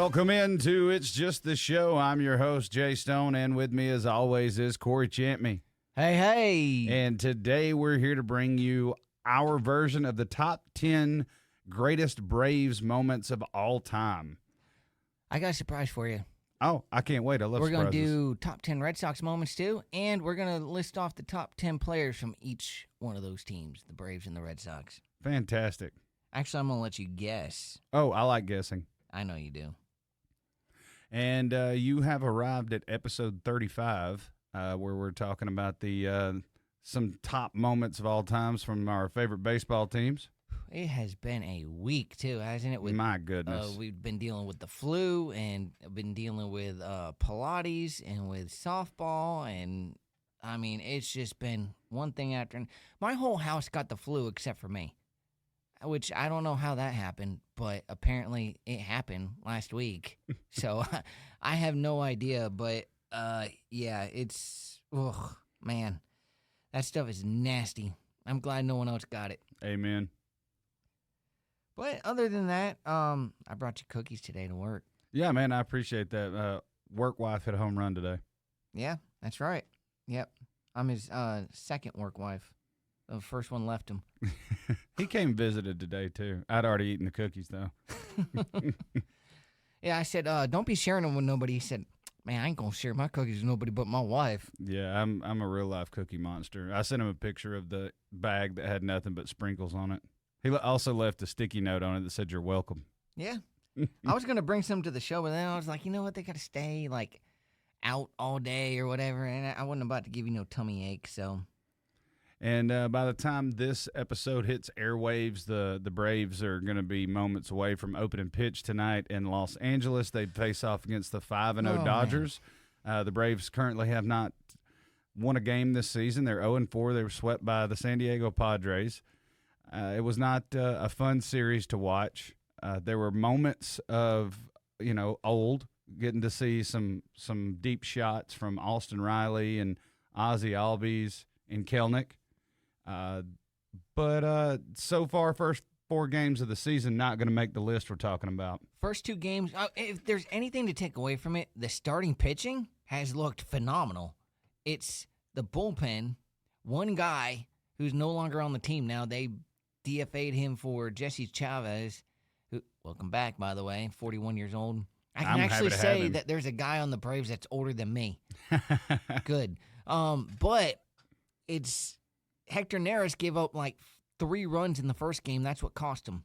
Welcome into It's Just the Show. I'm your host, Jay Stone, and with me, as always, is Cory Champney. Hey. And today we're here to bring you our version of the top 10 greatest Braves moments of all time. I got a surprise for you. Oh, I can't wait. I love surprises. We're going to do top 10 Red Sox moments, too, and we're going to list off the top 10 players from each one of those teams, the Braves and the Red Sox. Fantastic. Actually, I'm going to let you guess. Oh, I like guessing. I know you do. And you have arrived at episode 35, where we're talking about the some top moments of all times from our favorite baseball teams. It has been a week, too, hasn't it? My goodness. We've been dealing with the flu and been dealing with Pilates and with softball. And, I mean, it's just been one thing after another. My whole house got the flu except for me, which I don't know how that happened, but apparently it happened last week. So I have no idea, but yeah, it's, ugh, man, that stuff is nasty. I'm glad no one else got it. Amen. But other than that, I brought you cookies today to work. Yeah, man, I appreciate that. Work wife hit a home run today. Yeah, that's right. Yep. I'm his second work wife. The first one left him. He came and visited today, too. I'd already eaten the cookies, though. Yeah, I said, don't be sharing them with nobody. He said, man, I ain't going to share my cookies with nobody but my wife. Yeah, I'm a real-life cookie monster. I sent him a picture of the bag that had nothing but sprinkles on it. He also left a sticky note on it that said, "You're welcome." Yeah. I was going to bring some to the show, but then I was like, you know what? They got to stay, like, out all day or whatever, and I wasn't about to give you no tummy ache, so. And by the time this episode hits airwaves, the Braves are going to be moments away from opening pitch tonight in Los Angeles. They face off against the 5-0 Dodgers. The Braves currently have not won a game this season. They're 0-4. They were swept by the San Diego Padres. It was not a fun series to watch. There were moments of, old, getting to see some deep shots from Austin Riley and Ozzie Albies and Kelnick. But so far, first 4 games of the season, not going to make the list we're talking about. First 2 games, if there's anything to take away from it, the starting pitching has looked phenomenal. It's the bullpen, one guy who's no longer on the team now. They DFA'd him for Jesse Chavez, who, welcome back, by the way, 41 years old. I can actually say that there's a guy on the Braves that's older than me. Good. But it's Hector Neris gave up like 3 runs in the first game. That's what cost him.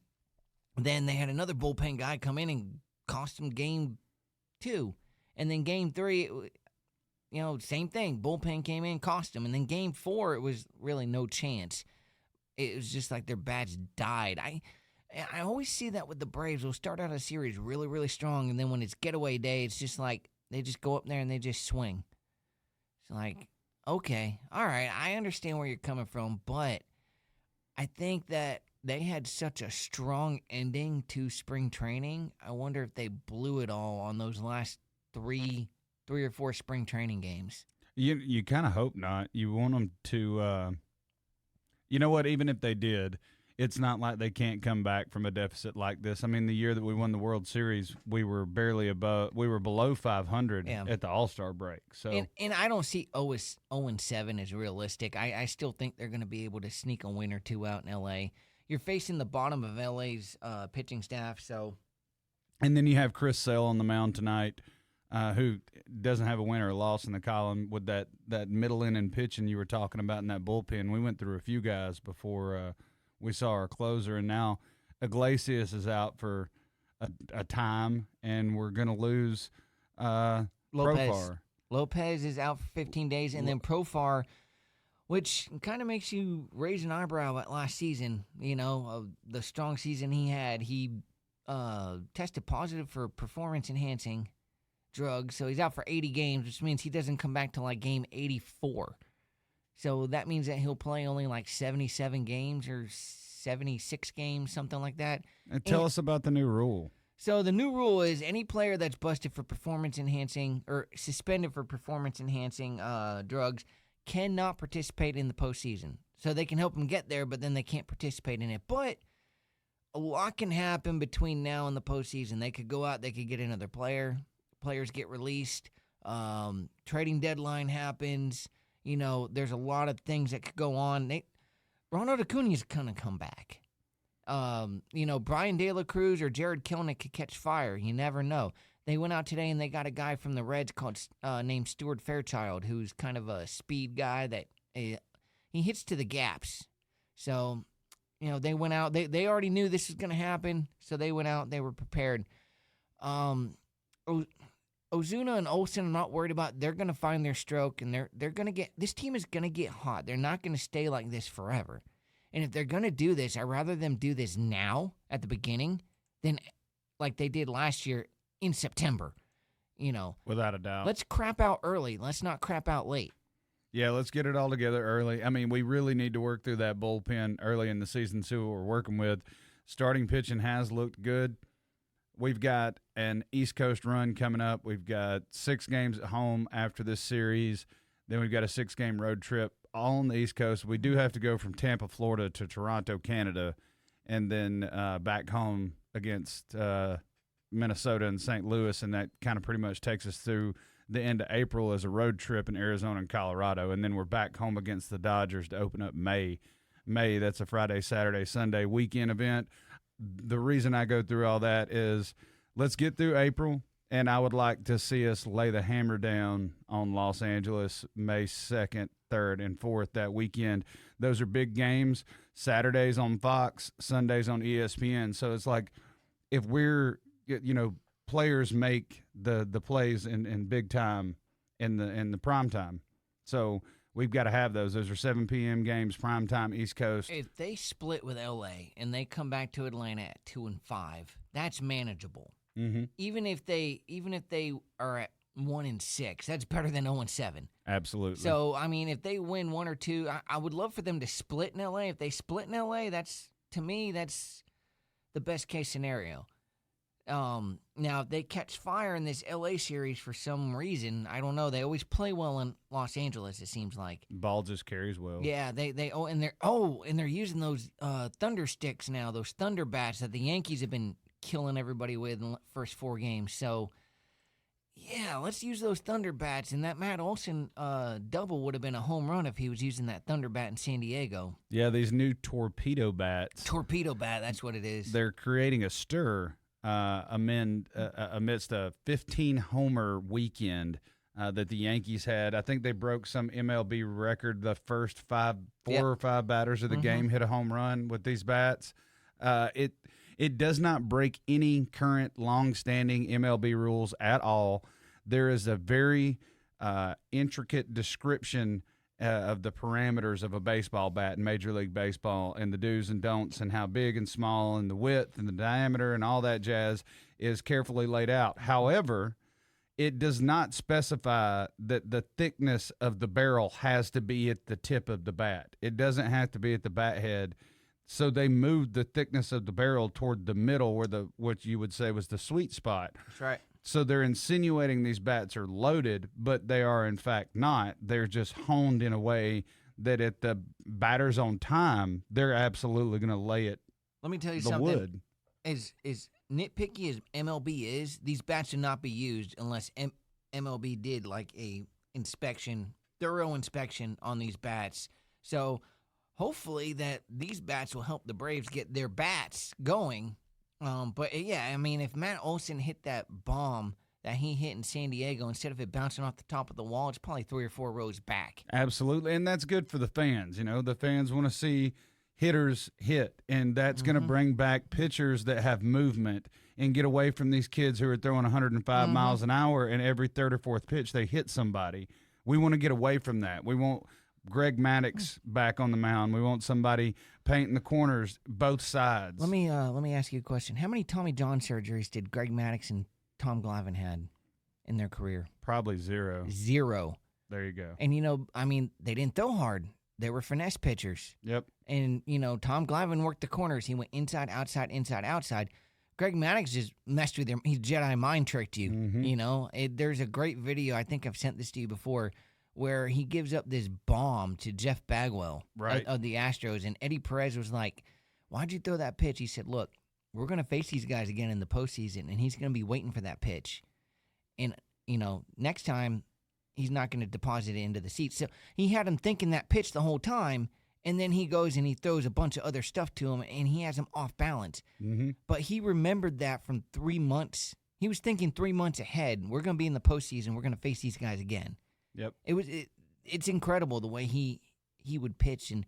Then they had another bullpen guy come in and cost him game 2. And then game 3, same thing. Bullpen came in, cost him. And then game 4, it was really no chance. It was just like their bats died. I always see that with the Braves. They'll start out a series really, really strong, and then when it's getaway day, it's just like they just go up there and they just swing. It's like, okay, all right, I understand where you're coming from, but I think that they had such a strong ending to spring training. I wonder if they blew it all on those last three or 4 spring training games. You kind of hope not. You want them to you know what? Even if they did, it's not like they can't come back from a deficit like this. I mean, the year that we won the World Series, we were below 500 at the All-Star break. So, and I don't see 0-7 as realistic. I still think they're going to be able to sneak a win or 2 out in L.A. You're facing the bottom of L.A.'s pitching staff, so. And then you have Chris Sale on the mound tonight, who doesn't have a win or a loss in the column with that middle inning pitching you were talking about in that bullpen. We went through a few guys before we saw our closer, and now Iglesias is out for a time, and we're going to lose Profar. Lopez is out for 15 days, and then Profar, which kind of makes you raise an eyebrow at last season. The strong season he had, he tested positive for performance-enhancing drugs, so he's out for 80 games, which means he doesn't come back to like game 84. So that means that he'll play only like 77 games or 76 games, something like that. And tell us about the new rule. So the new rule is any player that's busted for performance-enhancing or suspended for performance-enhancing drugs cannot participate in the postseason. So they can help them get there, but then they can't participate in it. But a lot can happen between now and the postseason. They could go out, they could get another player. Players get released. Trading deadline happens. There's a lot of things that could go on. Ronald Acuna's going to come back. Brian De La Cruz or Jared Kelenic could catch fire. You never know. They went out today and they got a guy from the Reds named Stuart Fairchild, who's kind of a speed guy that he hits to the gaps. So, they went out. They already knew this was going to happen, so they went out. They were prepared. Ozuna and Olsen, I'm not worried about. They're going to find their stroke, and they're going to get – this team is going to get hot. They're not going to stay like this forever. And if they're going to do this, I'd rather them do this now at the beginning than like they did last year in September. Without a doubt. Let's crap out early. Let's not crap out late. Yeah, let's get it all together early. I mean, we really need to work through that bullpen early in the season, see what we're working with. Starting pitching has looked good. We've got an East Coast run coming up. We've got 6 games at home after this series. Then we've got a 6-game road trip all on the East Coast. We do have to go from Tampa, Florida to Toronto, Canada, and then back home against Minnesota and St. Louis, and that kind of pretty much takes us through the end of April as a road trip in Arizona and Colorado, and then we're back home against the Dodgers to open up May. That's a Friday, Saturday, Sunday weekend event. The reason I go through all that is let's get through April, and I would like to see us lay the hammer down on Los Angeles May 2nd, 3rd, and 4th that weekend. Those are big games. Saturdays on Fox, Sundays on ESPN. So it's like if we're, players make the plays in big time in the prime time. So we've got to have those. Those are 7 p.m. games, prime time, East Coast. If they split with L.A. and they come back to Atlanta at 2-5, that's manageable. Mm-hmm. Even if they are at 1-6, that's better than 0-7. Absolutely. So I mean, if they win 1 or 2, I would love for them to split in L.A. If they split in L.A., that's the best case scenario. Now, if they catch fire in this L.A. series for some reason, I don't know. They always play well in Los Angeles, it seems like. Ball just carries well. Yeah, and they're using those thunder sticks now, those thunder bats that the Yankees have been killing everybody with in the first 4 games. So, yeah, let's use those thunder bats. And that Matt Olson double would have been a home run if he was using that thunder bat in San Diego. Yeah, these new torpedo bats. Torpedo bat, that's what it is. They're creating a stir amidst a 15-homer weekend that the Yankees had. I think they broke some MLB record. The first 4 or 5 batters of the game hit a home run with these bats. It does not break any current long-standing MLB rules at all. There is a very intricate description of the parameters of a baseball bat in Major League Baseball and the do's and don'ts and how big and small and the width and the diameter and all that jazz is carefully laid out. However, it does not specify that the thickness of the barrel has to be at the tip of the bat. It doesn't have to be at the bat head. So they moved the thickness of the barrel toward the middle where what you would say was the sweet spot. That's right. So they're insinuating these bats are loaded, but they are in fact not. They're just honed in a way that at the batter's on time, they're absolutely going to lay it. Let me tell you the something. Wood. As nitpicky as MLB is, these bats should not be used unless MLB did like a thorough inspection on these bats. So hopefully that these bats will help the Braves get their bats going. But, yeah, I mean, if Matt Olson hit that bomb that he hit in San Diego, instead of it bouncing off the top of the wall, it's probably 3 or 4 rows back. Absolutely, and that's good for the fans. The fans want to see hitters hit, and that's going to bring back pitchers that have movement and get away from these kids who are throwing 105 miles an hour, and every 3rd or 4th pitch they hit somebody. We want to get away from that. We want Greg Maddux back on the mound. We want somebody painting the corners both sides. Let me ask you a question. How many Tommy John surgeries did Greg Maddux and Tom Glavine had in their career? Probably 0. 0. There you go. And they didn't throw hard. They were finesse pitchers. Yep. And Tom Glavine worked the corners. He went inside, outside, inside, outside. Greg Maddux just messed with them. He Jedi mind tricked you. There's a great video. I think I've sent this to you before, where he gives up this bomb to Jeff Bagwell of the Astros. And Eddie Perez was like, "Why'd you throw that pitch?" He said, "Look, we're going to face these guys again in the postseason, and he's going to be waiting for that pitch. And, next time, he's not going to deposit it into the seats. So he had him thinking that pitch the whole time, and then he goes and he throws a bunch of other stuff to him, and he has him off balance. Mm-hmm. But he remembered that from 3 months. He was thinking 3 months ahead. We're going to be in the postseason. We're going to face these guys again. Yep. It's incredible the way he would pitch. And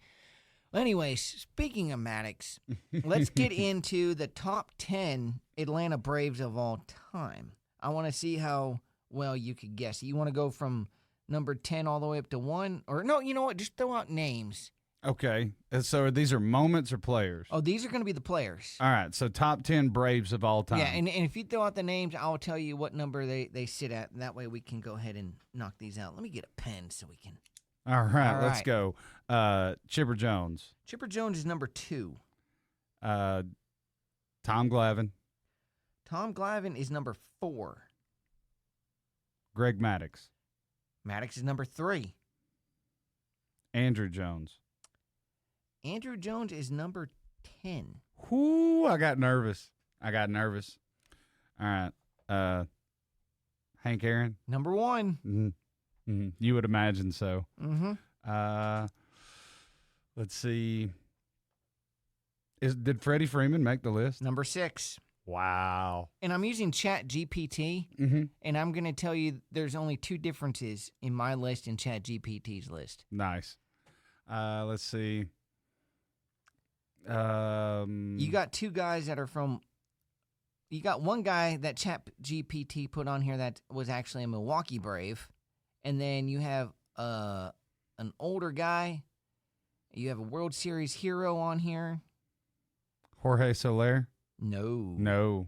anyways, speaking of Maddox, let's get into the top 10 Atlanta Braves of all time. I want to see how well you could guess. You want to go from number 10 all the way up to 1? Or no, you know what? Just throw out names. Okay. So these are moments or players? Oh, these are going to be the players. All right. So top 10 Braves of all time. Yeah, and if you throw out the names, I'll tell you what number they sit at. And that way we can go ahead and knock these out. Let me get a pen so we can. All right. Let's go. Chipper Jones. Chipper Jones is number 2. Tom Glavine. Tom Glavine is number 4. Greg Maddux. Maddox is number 3. Andrew Jones. Andrew Jones is number 10. Whoo, I got nervous. All right. Hank Aaron. Number 1. Mm-hmm. Mm-hmm. You would imagine so. Mm-hmm. Let's see. Did Freddie Freeman make the list? Number 6. Wow. And I'm using Chat GPT, and I'm going to tell you there's only 2 differences in my list and Chat GPT's list. Nice. Let's see. You got 2 guys that are from. You got one guy that Chat GPT put on here that was actually a Milwaukee Brave, and then you have an older guy. You have a World Series hero on here. Jorge Soler. No.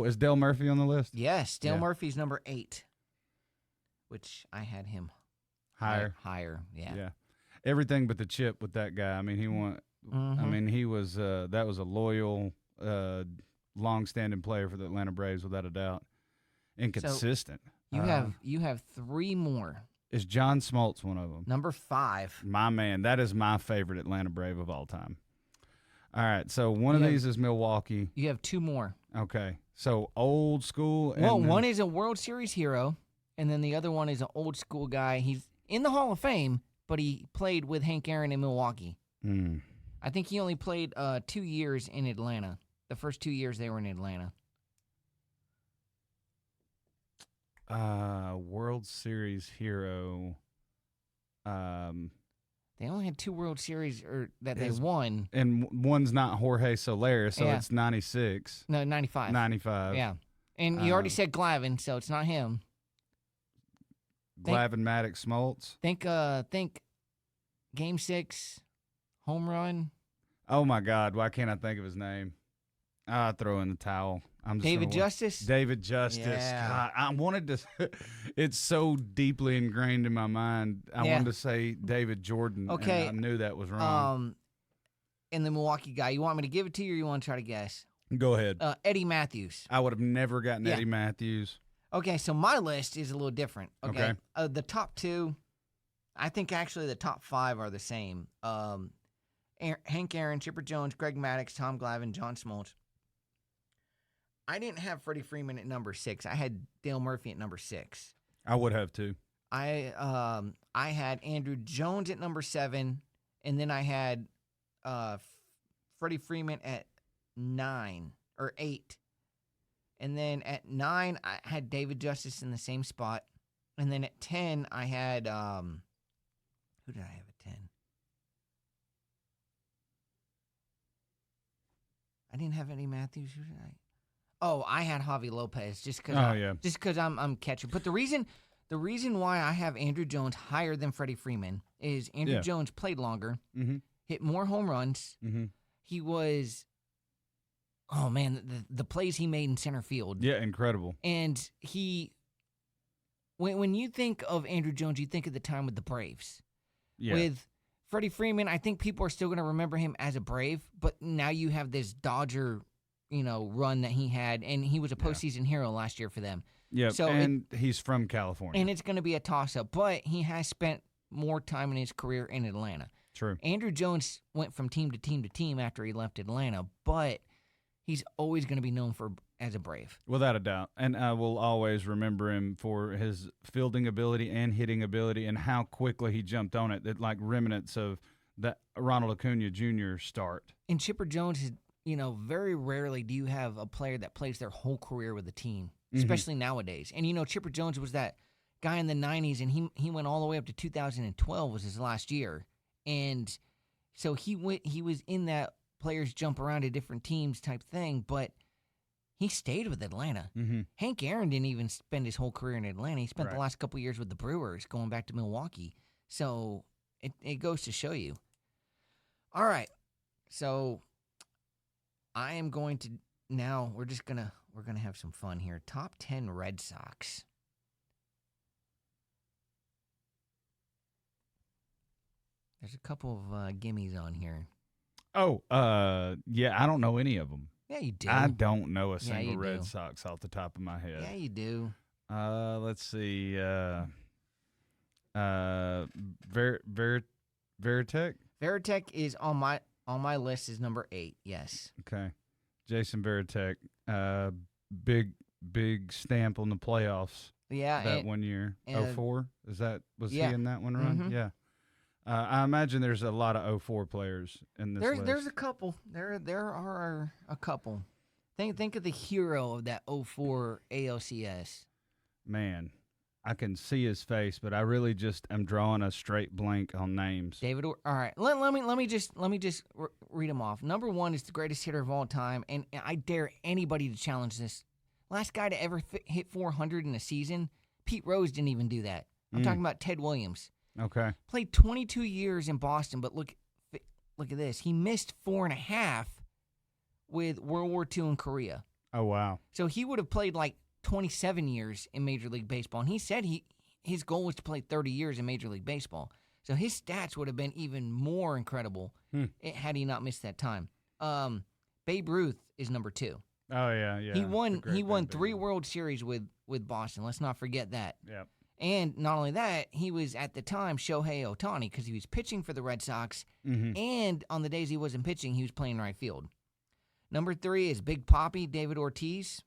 Is Dale Murphy on the list? Yes, Dale Murphy's number 8, which I had him higher. Yeah. Yeah. Everything but the chip with that guy. I mean, he won. I mean, he was. That was a loyal, long-standing player for the Atlanta Braves, without a doubt. Inconsistent. So you have 3 more. Is John Smoltz one of them? Number 5. My man. That is my favorite Atlanta Brave of all time. All right. So one of these is Milwaukee. You have 2 more. Okay. So old school. Well, one is a World Series hero, and then the other one is an old school guy. He's in the Hall of Fame, but he played with Hank Aaron in Milwaukee. I think he only played 2 years in Atlanta. The first 2 years they were in Atlanta. World Series hero. They only had 2 World Series that they won. And one's not Jorge Soler, so it's 96. No, 95. 95. Yeah. And you already said Glavine, so it's not him. Glavine, Maddox, Smoltz. Think Game 6, home run. Oh, my God. Why can't I think of his name? I throw in the towel. David Justice? David Justice. Yeah. God, I wanted to – it's so deeply ingrained in my mind. I wanted to say David Jordan. Okay. And I knew that was wrong. And the Milwaukee guy, you want me to give it to you or you want to try to guess? Go ahead. Eddie Matthews. I would have never gotten Eddie Matthews. Okay, so my list is a little different. Okay. The top 2, I think actually the top 5 are the same. Hank Aaron, Chipper Jones, Greg Maddux, Tom Glavine, John Smoltz. I didn't have Freddie Freeman at number 6. I had Dale Murphy at number 6. I would have too. I had Andrew Jones at number 7, and then I had Freddie Freeman at 9 or 8. And then at 9, I had David Justice in the same spot. And then at 10, I had who did I have at 10? I didn't have Eddie Matthews. Who did I? Oh, I had Javi Lopez just because I'm catching. But the reason why I have Andrew Jones higher than Freddie Freeman is Andrew Jones played longer, hit more home runs. He was, oh man, the plays he made in center field. Yeah, incredible. And when you think of Andrew Jones, you think of the time with the Braves. Yeah. With Freddie Freeman, I think people are still going to remember him as a Brave, but now you have this Dodger run that he had, and he was a postseason hero last year for them. Yeah, so and he's from California. And it's going to be a toss-up, but he has spent more time in his career in Atlanta. True. Andrew Jones went from team to team to team after he left Atlanta, but he's always going to be known as a Brave. Without a doubt. And I will always remember him for his fielding ability and hitting ability and how quickly he jumped on it. That like remnants of that Ronald Acuna Jr. start. And Chipper Jones is, very rarely do you have a player that plays their whole career with a team, especially nowadays. And, Chipper Jones was that guy in the 90s, and he went all the way up to 2012 was his last year. And so he was in that players jump around to different teams type thing, but he stayed with Atlanta. Hank Aaron didn't even spend his whole career in Atlanta. He spent the last couple of years with the Brewers, going back to Milwaukee. So it goes to show you. All right, so I am going to now. We're gonna have some fun here. Top 10 Red Sox. There's a couple of gimmies on here. Oh, yeah, I don't know any of them. Yeah, you do. I don't know a single you Red do. Sox off the top of my head. Yeah, you do. Let's see. Veritek? Veritek is on my list is number 8. Yes. Okay. Jason Veritek. Big stamp on the playoffs. Yeah. That 1 year. 04? Was he in that one run? Mm-hmm. Yeah. I imagine there's a lot of 04 players in this list. There's a couple. There are a couple. Think of the hero of that 04 ALCS. Man, I can see his face, but I really just am drawing a straight blank on names. David. All right. Let me just read them off. Number 1 is the greatest hitter of all time, and I dare anybody to challenge this. Last guy to ever hit 400 in a season. Pete Rose didn't even do that. I'm talking about Ted Williams. Okay. Played 22 years in Boston, but look at this. He missed 4.5 with World War II in Korea. Oh, wow. So he would have played like 27 years in Major League Baseball. And he said his goal was to play 30 years in Major League Baseball. So his stats would have been even more incredible had he not missed that time. Babe Ruth is number 2. Oh, yeah. He won 3 World Series with Boston. Let's not forget that. Yep. And not only that, he was at the time Shohei Ohtani because he was pitching for the Red Sox. And on the days he wasn't pitching, he was playing right field. Number 3 is Big Papi, David Ortiz.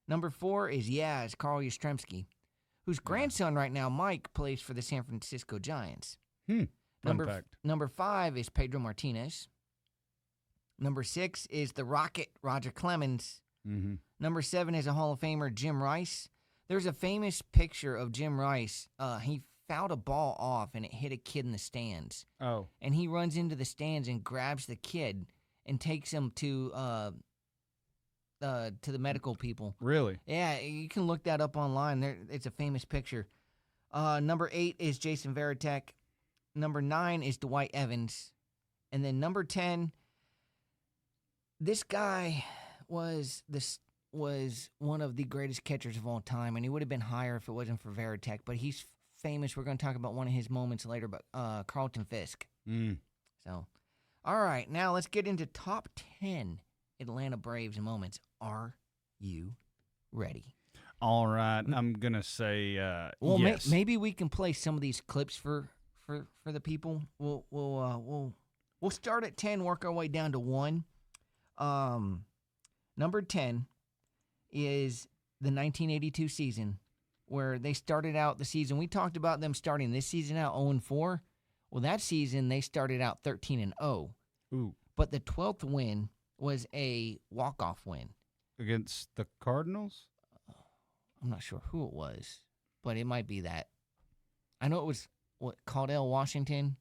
Number 4 is Carl Yastrzemski, whose grandson right now, Mike, plays for the San Francisco Giants. Number 5 is Pedro Martinez. Number 6 is the Rocket, Roger Clemens. Number 7 is a Hall of Famer, Jim Rice. There's a famous picture of Jim Rice. He fouled a ball off, and it hit a kid in the stands. Oh. And he runs into the stands and grabs the kid and takes him to the medical people. Really? Yeah, you can look that up online. It's a famous picture. Number 8 is Jason Veritek. Number 9 is Dwight Evans. And then number 10, this guy was one of the greatest catchers of all time, and he would have been higher if it wasn't for Veritek, but he's famous. We're going to talk about one of his moments later, but Carlton Fisk. So, all right, now let's get into top 10 Atlanta Braves moments. Are you ready? All right, I'm going to say yes. Maybe we can play some of these clips for the people. We'll start at 10, work our way down to 1. Number 10 is the 1982 season, where they started out the season. We talked about them starting this season out 0-4. Well, that season they started out 13-0. Ooh. But the 12th win was a walk-off win. Against the Cardinals? I'm not sure who it was, but it might be that. I know it was Caudell Washington.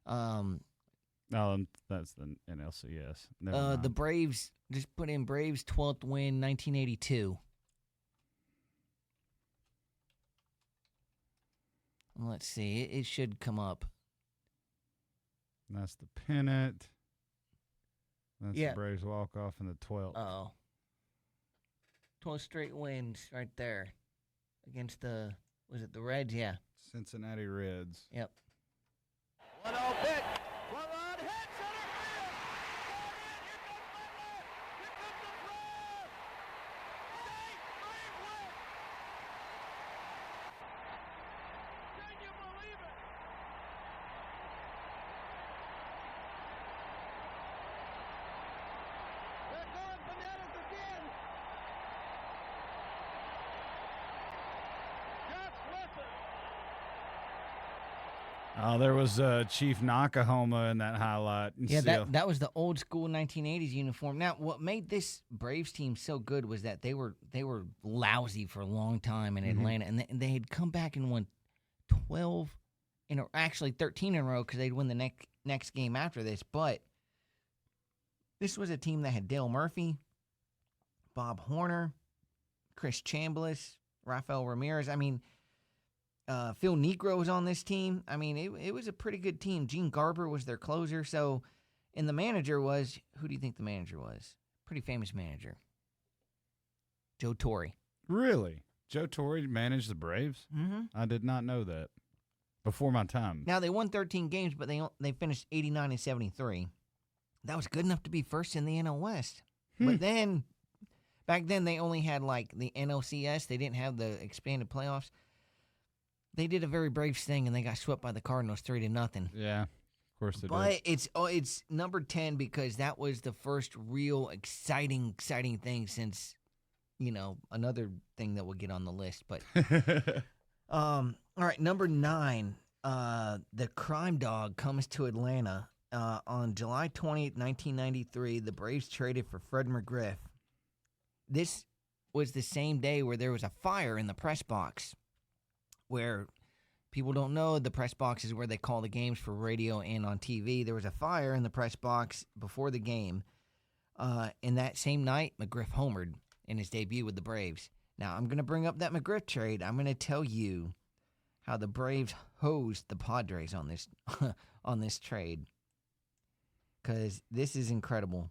No, that's the NLCS. The Braves, just put in Braves 12th win, 1982. Let's see. It should come up. That's the pennant. That's the Braves walk-off in the 12th. Oh. 12 straight wins right there against was it the Reds? Yeah. Cincinnati Reds. Yep. 1-0 pitch. One run hit center field. Here comes the throw. Safe. Brave win. Can you believe it? Oh, there was Chief Nakahoma in that highlight. Yeah, that was the old school 1980s uniform. Now, what made this Braves team so good was that they were lousy for a long time in Atlanta, and they had come back and won 12 actually 13 in a row because they'd win the next game after this. But this was a team that had Dale Murphy, Bob Horner, Chris Chambliss, Rafael Ramirez. I mean, Phil Negro was on this team. I mean, it was a pretty good team. Gene Garber was their closer. So, and the manager was, who do you think the manager was? Pretty famous manager. Joe Torre. Really? Joe Torre managed the Braves? Mm-hmm. I did not know that. Before my time. Now, they won 13 games, but they finished 89 and 73. That was good enough to be first in the NL West. But then, back then, they only had, like, the NLCS. They didn't have the expanded playoffs. They did a very Braves thing, and they got swept by the Cardinals 3-0. Yeah, of course they did. But it's number 10 because that was the first real exciting thing since, another thing that we'll get on the list. But all right, number 9, the Crime Dog comes to Atlanta on July 20th, 1993. The Braves traded for Fred McGriff. This was the same day where there was a fire in the press box. Where people don't know, the press box is where they call the games for radio and on TV. There was a fire in the press box before the game. And that same night, McGriff homered in his debut with the Braves. Now, I'm going to bring up that McGriff trade. I'm going to tell you how the Braves hosed the Padres on this on this trade. Because this is incredible.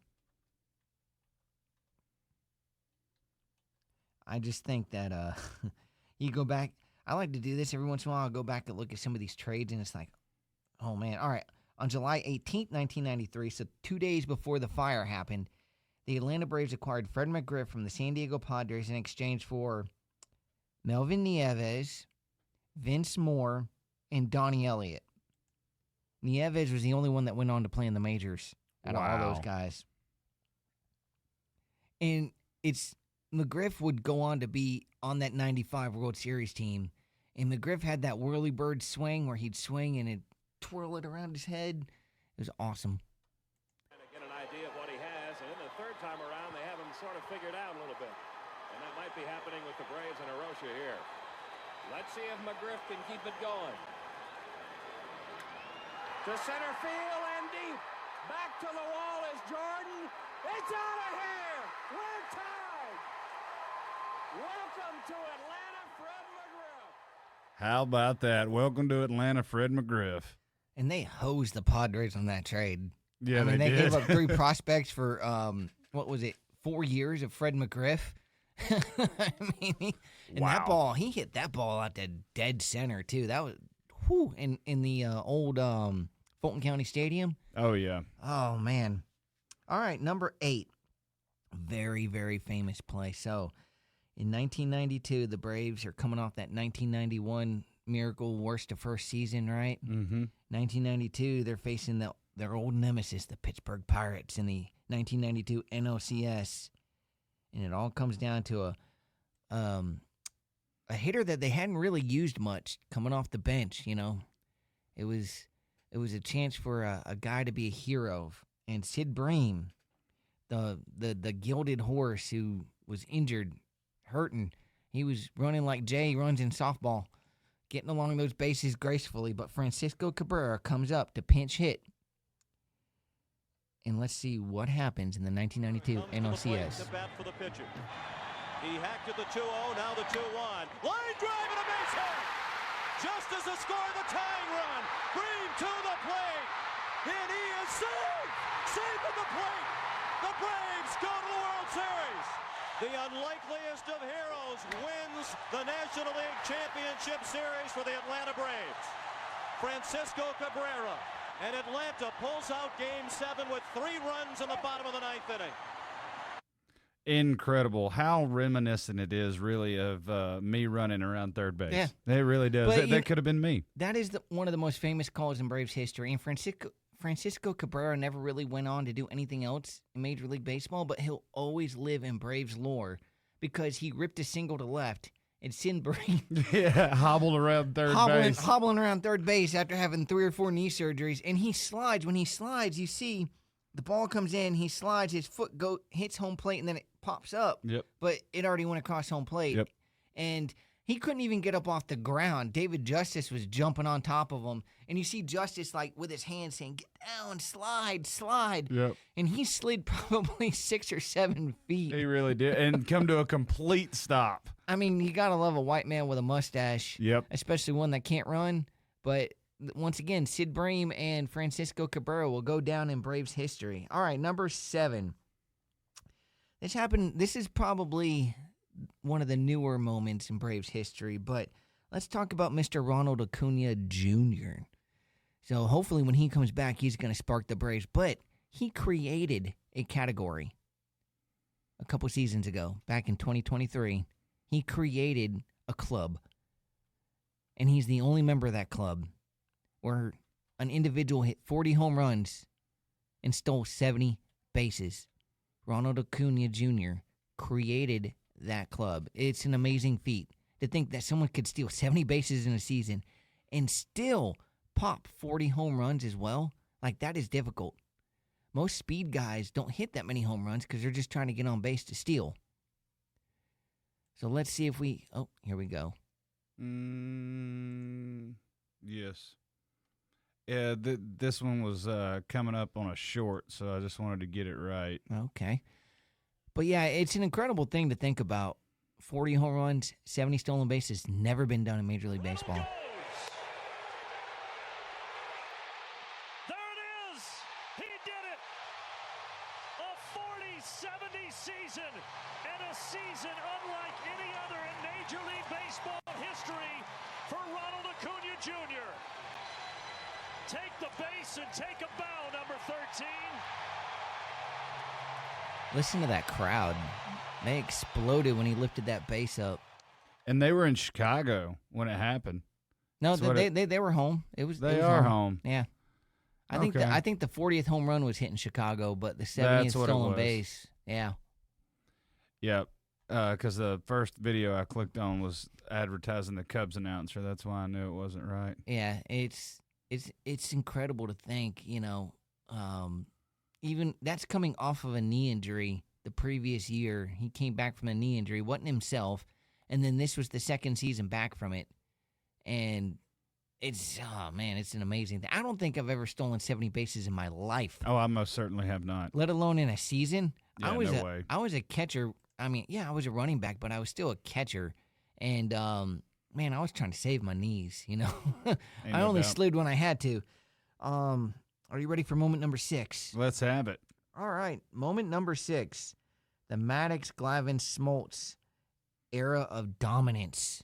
I just think that you go back. I like to do this every once in a while. I'll go back and look at some of these trades, and it's like, oh, man. All right. On July 18th, 1993, so 2 days before the fire happened, the Atlanta Braves acquired Fred McGriff from the San Diego Padres in exchange for Melvin Nieves, Vince Moore, and Donnie Elliott. Nieves was the only one that went on to play in the majors out of all those guys. And McGriff would go on to be on that 95 World Series team. And McGriff had that whirly bird swing where he'd swing and it'd twirl it around his head. It was awesome. To get an idea of what he has, and then the third time around, they have him sort of figured out a little bit. And that might be happening with the Braves and Hiroshi here. Let's see if McGriff can keep it going. To center field and deep. Back to the wall is Jordan. It's out of here. We're tied. Welcome to Atlanta, Fred McGriff. How about that? Welcome to Atlanta, Fred McGriff. And they hosed the Padres on that trade. Yeah, I mean, they did. gave up 3 prospects for, 4 years of Fred McGriff? I mean, that ball, he hit that ball out to dead center, too. That was, in the old Fulton County Stadium. Oh, yeah. Oh, man. All right, number 8. Very, very famous play. So, in 1992, the Braves are coming off that 1991 miracle worst to first season, right? Mm-hmm. 1992, they're facing their old nemesis, the Pittsburgh Pirates, in the 1992 NLCS. And it all comes down to a hitter that they hadn't really used much coming off the bench, It was a chance for a guy to be a hero. And Sid Bream, the gilded horse who was injured, hurting, he was running like Jay runs in softball, getting along those bases gracefully. But Francisco Cabrera comes up to pinch hit. And let's see what happens in the 1992 NLCS. For the pitcher. He hacked at the 2-0, now the 2-1. Line drive and a base hit! Just as the score of the tying run. Bream to the plate. And he is safe! Safe at the plate! The Braves go to the World Series! The unlikeliest of heroes wins the National League Championship Series for the Atlanta Braves. Francisco Cabrera. And Atlanta pulls out Game 7 with 3 runs in the bottom of the 9th inning. Incredible. How reminiscent it is, really, of me running around third base. Yeah. It really does. But That could have been me. That is one of the most famous calls in Braves history. And Francisco Cabrera never really went on to do anything else in Major League Baseball, but he'll always live in Braves lore because he ripped a single to left And Sid Bream Yeah, hobbled around third base. hobbling around third base after having 3 or 4 knee surgeries. And he slides. When he slides, you see the ball comes in. He slides. His foot hits home plate, and then it pops up. Yep. But it already went across home plate. Yep. And he couldn't even get up off the ground. David Justice was jumping on top of him. And you see Justice, like, with his hands saying, get down, slide. Yep. And he slid probably 6 or 7 feet. He really did. And come to a complete stop. I mean, you got to love a white man with a mustache. Yep. Especially one that can't run. But once again, Sid Bream and Francisco Cabrera will go down in Braves history. All right, number 7. This happened. This is probably one of the newer moments in Braves history, but let's talk about Mr. Ronald Acuna Jr. So hopefully when he comes back, he's going to spark the Braves. But he created a category a couple seasons ago, back in 2023. He created a club, and he's the only member of that club where an individual hit 40 home runs and stole 70 bases. Ronald Acuna Jr. created that club. It's an amazing feat to think that someone could steal 70 bases in a season and still pop 40 home runs as well. Like, that is difficult. Most speed guys don't hit that many home runs because they're just trying to get on base to steal. So let's see if we... Oh, here we go. Yes. Yeah, this one was coming up on a short, so I just wanted to get it right. Okay. But yeah, it's an incredible thing to think about. 40 home runs, 70 stolen bases, never been done in Major League Baseball. There it is. He did it. A 40-70 season, and a season unlike any other in Major League Baseball history for Ronald Acuna Jr. Take the base and take a bow, number 13. Listen to that crowd. They exploded when he lifted that base up. And they were in Chicago when it happened. No, they were home. It was home. Yeah. I think the 40th home run was hit in Chicago, but the 70th stolen base. Yeah. Yep. Because the first video I clicked on was advertising the Cubs announcer. That's why I knew it wasn't right. Yeah, it's incredible to think, even that's coming off of a knee injury the previous year. He came back from a knee injury, wasn't himself, and then this was the second season back from it. And it's an amazing thing. I don't think I've ever stolen 70 bases in my life. Oh, I most certainly have not. Let alone in a season. Yeah, no way. I was a catcher. I mean, yeah, I was a running back, but I was still a catcher. And, man, I was trying to save my knees, I only slid when I had to. Are you ready for moment number 6? Let's have it. All right. Moment number 6. The Maddox, Glavine, Smoltz era of dominance.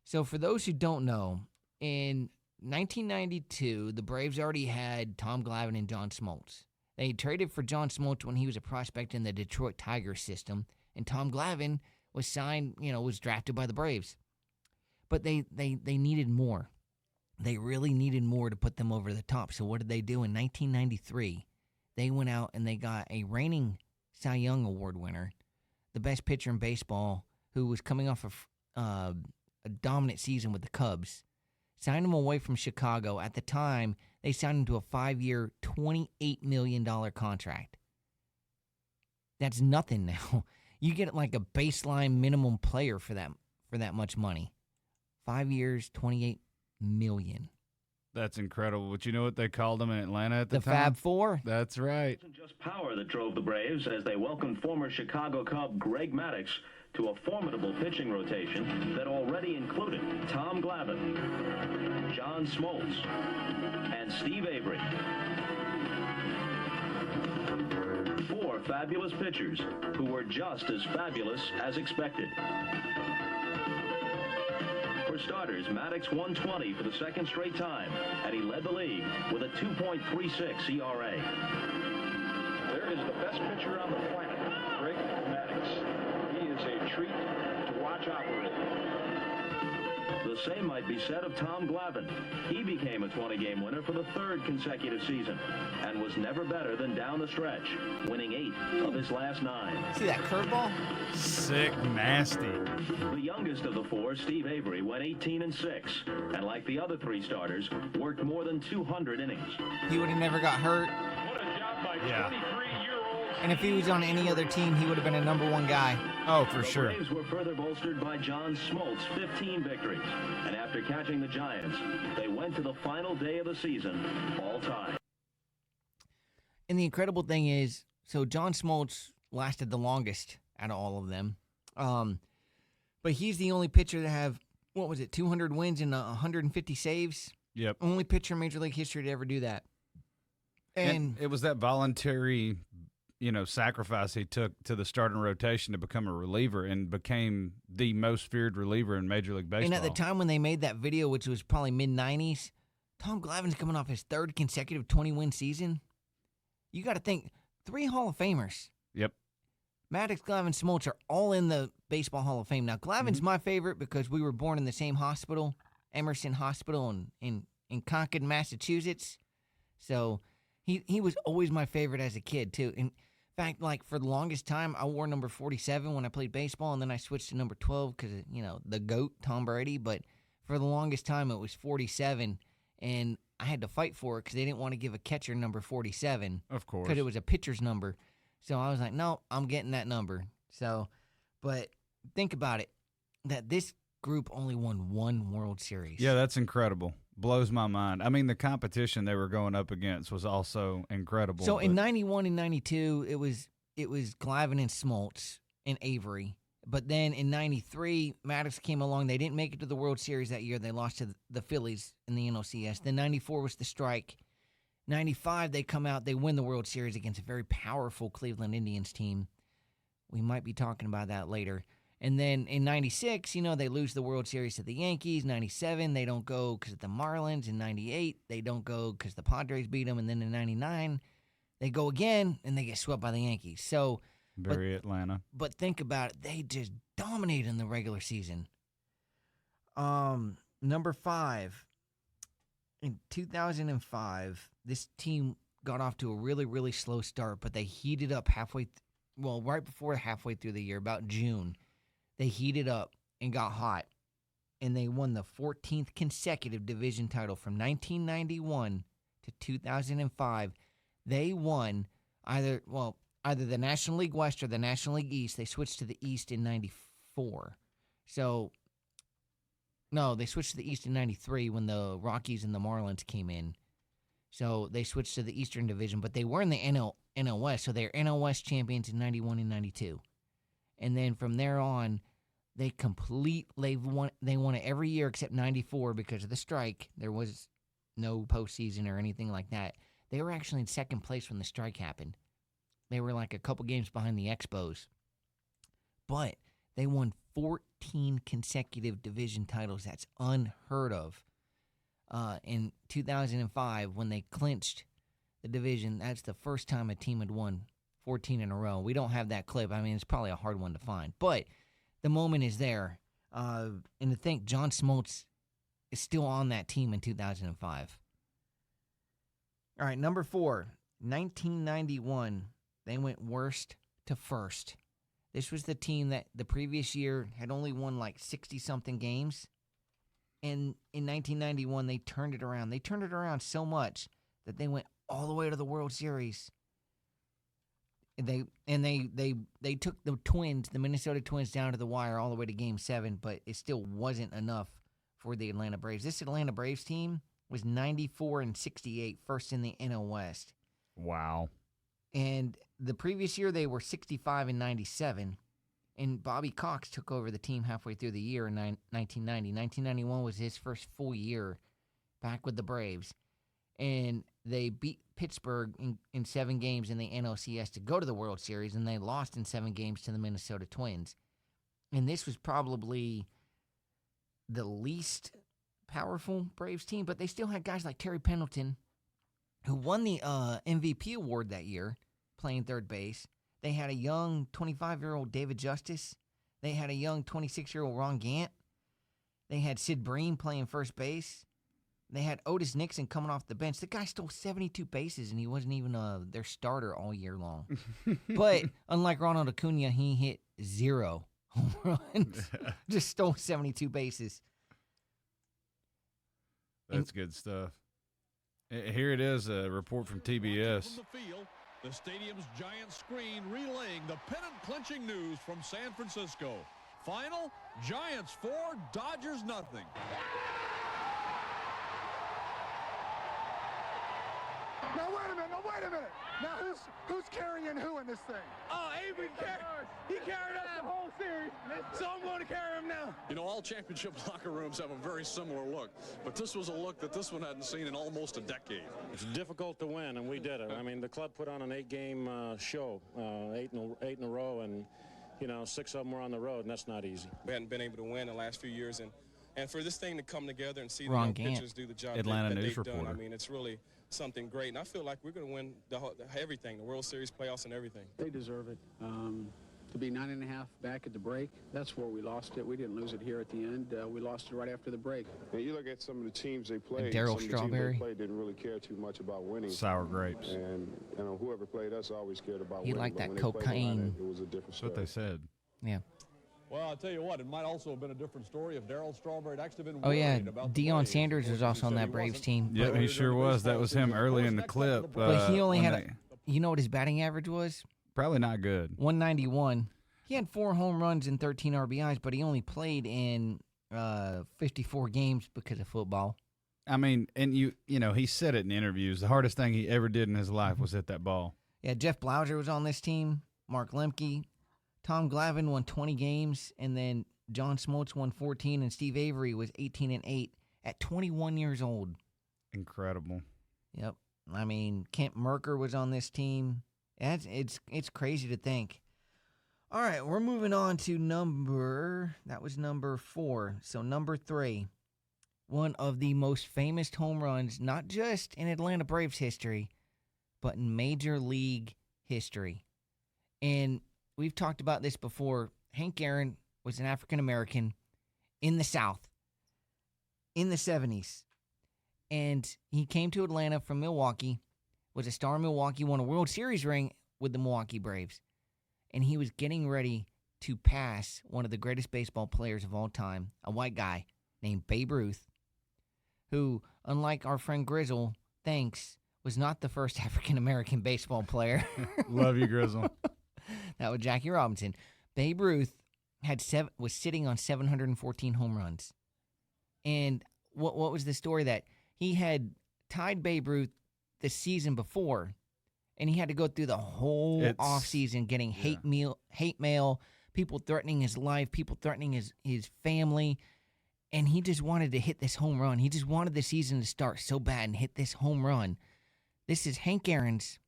So for those who don't know, in 1992, the Braves already had Tom Glavine and John Smoltz. They traded for John Smoltz when he was a prospect in the Detroit Tigers system, and Tom Glavine was signed, was drafted by the Braves. But they needed more. They really needed more to put them over the top. So what did they do in 1993? They went out and they got a reigning Cy Young Award winner, the best pitcher in baseball, who was coming off of a dominant season with the Cubs, signed him away from Chicago. At the time, they signed him to a 5-year, $28 million contract. That's nothing now. You get like a baseline minimum player for that much money. 5 years, $28 million. That's incredible. But you know what they called them in Atlanta at the time? The Fab Four? That's right. It wasn't just power that drove the Braves as they welcomed former Chicago Cub Greg Maddux to a formidable pitching rotation that already included Tom Glavine, John Smoltz, and Steve Avery. 4 fabulous pitchers who were just as fabulous as expected. For starters, Maddux won 20 for the second straight time, and he led the league with a 2.36 ERA. There is the best pitcher on the planet, Greg Maddux. He is a treat to watch operate. The same might be said of Tom Glavine. He became a 20-game winner for the third consecutive season and was never better than down the stretch, winning 8 of his last 9. See that curveball? Sick, nasty. The youngest of the 4, Steve Avery, went 18-6, and like the other 3 starters, worked more than 200 innings. He would have never got hurt. What a job by Yeah. 23-year-old. And if he was on any other team, he would have been a number 1 guy. Oh, for The sure. Braves were further bolstered by John Smoltz' 15 victories, and after catching the Giants, they went to the final day of the season all tied. And the incredible thing is, so John Smoltz lasted the longest out of all of them. But he's the only pitcher to have, 200 wins and 150 saves? Yep. Only pitcher in Major League history to ever do that. And it was that voluntary, sacrifice he took to the starting rotation to become a reliever and became the most feared reliever in Major League Baseball. And at the time when they made that video, which was probably mid-'90s, Tom Glavine's coming off his 3rd consecutive 20-win season. You got to think, 3 Hall of Famers. Yep. Maddox, Glavine, Smoltz are all in the Baseball Hall of Fame. Now, Glavine's my favorite because we were born in the same hospital, Emerson Hospital in Concord, Massachusetts. So he was always my favorite as a kid, too. In fact, like, for the longest time, I wore number 47 when I played baseball, and then I switched to number 12 because, the GOAT, Tom Brady. But for the longest time, it was 47, and I had to fight for it because they didn't want to give a catcher number 47. Of course. Because it was a pitcher's number. So I was like, no, I'm getting that number. So, but think about it, that this group only won 1 World Series. Yeah, that's incredible. Blows my mind. I mean, the competition they were going up against was also incredible. So in 91 and 92, it was Glavine and Smoltz and Avery. But then in 93, Maddox came along. They didn't make it to the World Series that year. They lost to the Phillies in the NLCS. Then 94 was the strike. 95, they come out. They win the World Series against a very powerful Cleveland Indians team. We might be talking about that later. And then in 96, they lose the World Series to the Yankees. 97, they don't go because of the Marlins. In 98, they don't go because the Padres beat them. And then in 99, they go again, and they get swept by the Yankees. So, Very Atlanta. but think about it. They just dominate in the regular season. Number 5, in 2005, this team got off to a really, really slow start, but they heated up right before halfway through the year, about June. They heated up and got hot, and they won the 14th consecutive division title from 1991 to 2005. They won either the National League West or the National League East. They switched to the East in 94. So, no, they switched to the East in 93 when the Rockies and the Marlins came in. So they switched to the Eastern Division, but they were in the NL West, so they're NL West champions in 91 and 92. And then from there on, they won it every year except 94 because of the strike. There was no postseason or anything like that. They were actually in second place when the strike happened. They were like a couple games behind the Expos. But they won 14 consecutive division titles. That's unheard of. In 2005, when they clinched the division, that's the first time a team had won 14 in a row. We don't have that clip. I mean, it's probably a hard one to find. But the moment is there. And to think John Smoltz is still on that team in 2005. All right, number 4, 1991. They went worst to first. This was the team that the previous year had only won like 60-something games. And in 1991, they turned it around. They turned it around so much that they went all the way to the World Series. They took the Twins, the Minnesota Twins, down to the wire all the way to Game 7, but it still wasn't enough for the Atlanta Braves. This Atlanta Braves team was 94 and 68, first in the NL West. Wow. And the previous year, they were 65 and 97. And Bobby Cox took over the team halfway through the year in 1990. 1991 was his first full year back with the Braves. And they beat Pittsburgh in 7 games in the NLCS to go to the World Series, and they lost in 7 games to the Minnesota Twins. And this was probably the least powerful Braves team, but they still had guys like Terry Pendleton, who won the MVP award that year, playing third base. They had a young 25-year-old David Justice. They had a young 26-year-old Ron Gant. They had Sid Bream playing first base. They had Otis Nixon coming off the bench. The guy stole 72 bases, and he wasn't even their starter all year long. But unlike Ronald Acuna, he hit 0 home runs. Just stole 72 bases. That's good stuff. Here it is, a report from TBS. From the field, the stadium's giant screen relaying the pennant-clinching news from San Francisco. Final, Giants 4, Dodgers nothing. Now wait a minute. Now who's carrying who in this thing? Oh, Avery he carried us the whole series, so I'm going to carry him now. You know, all championship locker rooms have a very similar look, but this was a look that this one hadn't seen in almost a decade. It's difficult to win, and we did it. I mean, the club put on an 8-game show, eight in a row, and, 6 of them were on the road, and that's not easy. We hadn't been able to win the last few years, and for this thing to come together and see the Ron young Gant, pitchers do the job Atlanta that News they've done, reporter. I mean, it's really something great, and I feel like we're going to win everything, the World Series, playoffs, and everything. They deserve it. To be 9.5 back at the break, that's where we lost it. We didn't lose it here at the end. We lost it right after the break. And you look at some of the teams they played. Darryl some of the teams Strawberry. they played didn't really care too much about winning. Sour grapes. And whoever played us always cared about He winning. liked but that when they played cocaine. Atlanta, it was a different That's story. what they said. Yeah. Well, I'll tell you what, it might also have been a different story if Darryl Strawberry had actually been Oh, yeah. worried about the Deion Braves. Sanders was Of course, also on he said that he Braves wasn't. team. Yeah, he sure was. That was him early in the clip. But he only when had you know what his batting average was? probably not good. 191. He had 4 home runs and 13 RBIs, but he only played in 54 games because of football. I mean, and he said it in interviews. The hardest thing he ever did in his life was hit that ball. Yeah, Jeff Blauser was on this team. Mark Lemke. Tom Glavine won 20 games, and then John Smoltz won 14, and Steve Avery was 18-8 at 21 years old. Incredible. Yep. I mean, Kent Merker was on this team. It's crazy to think. All right, we're moving on to number 4. So number 3, one of the most famous home runs, not just in Atlanta Braves history, but in Major League history. And we've talked about this before. Hank Aaron was an African-American in the South in the 70s. And he came to Atlanta from Milwaukee, was a star in Milwaukee, won a World Series ring with the Milwaukee Braves. And he was getting ready to pass one of the greatest baseball players of all time, a white guy named Babe Ruth, who, unlike our friend Grizzle, thanks, was not the first African-American baseball player. Love you, Grizzle. That was Jackie Robinson. Babe Ruth was sitting on 714 home runs. And what was the story? That he had tied Babe Ruth the season before, and he had to go through the whole offseason getting hate mail, people threatening his life, people threatening his family, and he just wanted to hit this home run. He just wanted the season to start so bad and hit this home run. This is Hank Aaron's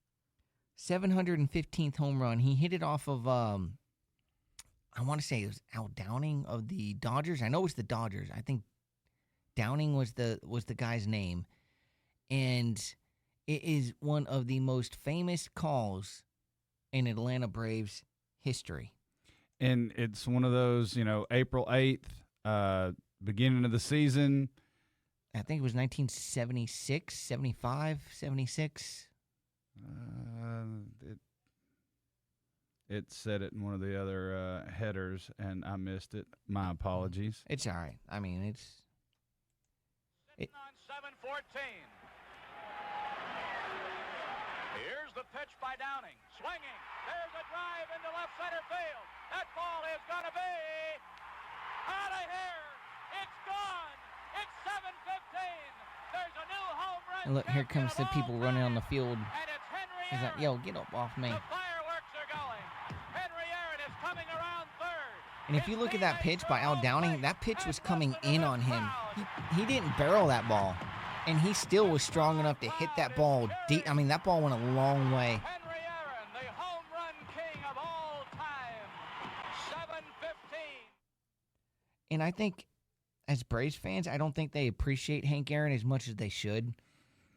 715th home run. He hit it off of, I want to say it was Al Downing of the Dodgers. I know it was the Dodgers. I think Downing was the guy's name. And it is one of the most famous calls in Atlanta Braves history. And it's one of those, April 8th, beginning of the season. I think it was 1976, 75, 76. It said it in one of the other headers, and I missed it. My apologies. It's all right. I mean, it's... Sitting on 7-14. Here's the pitch by Downing. Swinging. There's a drive into left center field. That ball is going to be out of here. It's gone. It's 7:15. There's a new home run. And look, here comes the people running on the field. And it's Henry He's like, yo, get up off me. The fireworks are going. Henry Aaron is coming around third. And if you look at that pitch by Al Downing, that pitch was coming in on him. He didn't barrel that ball. And he still was strong enough to hit that ball deep. I mean, that ball went a long way. Henry Aaron, the home run king of all time. 7:15. And I think, as Braves fans, I don't think they appreciate Hank Aaron as much as they should.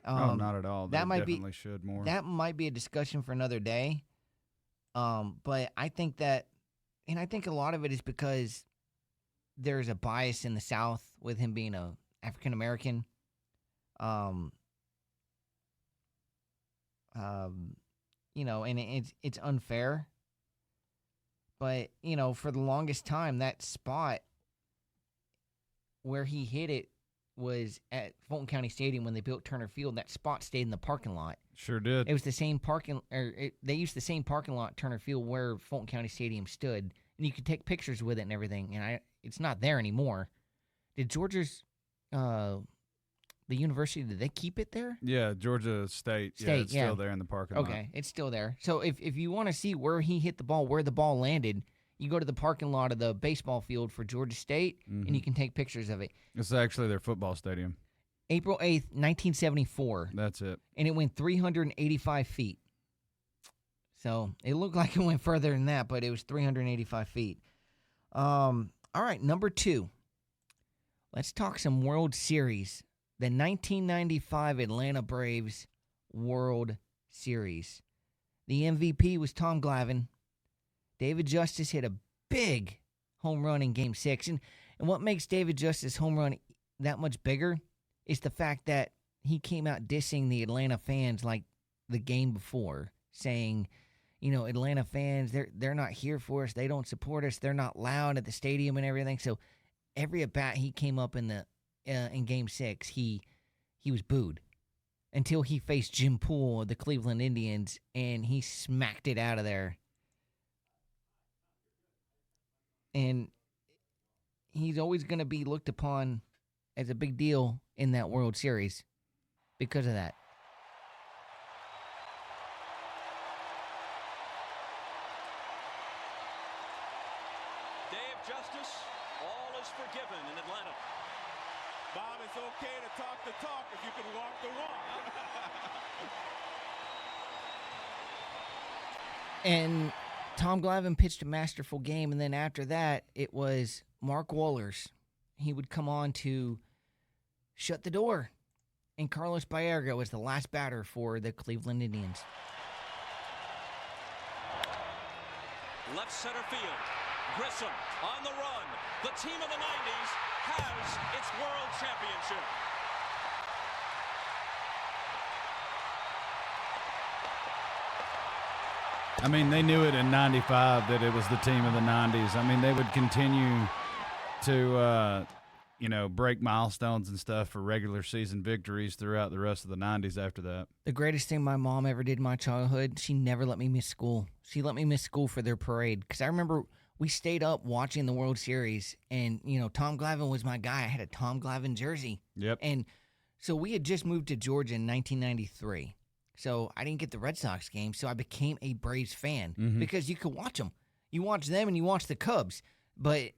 Not at all. They definitely should more. That might be a discussion for another day. But I think that, and I think a lot of it is because there's a bias in the South with him being a African American. And it's unfair. But, for the longest time, that spot where he hit it was at Fulton County Stadium when they built Turner Field. That spot stayed in the parking lot. Sure did. It was the same they used the same parking lot, Turner Field, where Fulton County Stadium stood. And you could take pictures with it and everything. And it's not there anymore. Did Georgia's, the university, did they keep it there? Yeah, Georgia State. Yeah, it's still there in the parking lot. Okay, it's still there. So if you want to see where he hit the ball, where the ball landed, you go to the parking lot of the baseball field for Georgia State, and you can take pictures of it. It's actually their football stadium. April 8th, 1974. That's it. And it went 385 feet. So it looked like it went further than that, but it was 385 feet. All right, number 2. Let's talk some World Series. The 1995 Atlanta Braves World Series. The MVP was Tom Glavine. David Justice hit a big home run in Game 6. And what makes David Justice's home run that much bigger is the fact that he came out dissing the Atlanta fans like the game before, saying, Atlanta fans, they're not here for us. They don't support us. They're not loud at the stadium and everything. So every at-bat he came up in Game 6, he was booed until he faced Jim Poole of the Cleveland Indians, and he smacked it out of there. And he's always going to be looked upon as a big deal in that World Series because of that. Dave Justice, all is forgiven in Atlanta. Bob, it's okay to talk the talk if you can walk the walk. And Tom Glavine pitched a masterful game, and then after that, it was Mark Wohlers. He would come on to shut the door, and Carlos Baerga was the last batter for the Cleveland Indians. Left center field. Grissom on the run. The team of the 90s has its world championship. I mean, they knew it in 95 that it was the team of the 90s. I mean, they would continue to, break milestones and stuff for regular season victories throughout the rest of the 90s after that. The greatest thing my mom ever did in my childhood, she never let me miss school. She let me miss school for their parade. Because I remember we stayed up watching the World Series, and, Tom Glavine was my guy. I had a Tom Glavine jersey. Yep. And so we had just moved to Georgia in 1993. So I didn't get the Red Sox game, so I became a Braves fan because you could watch them. You watch them and you watch the Cubs, but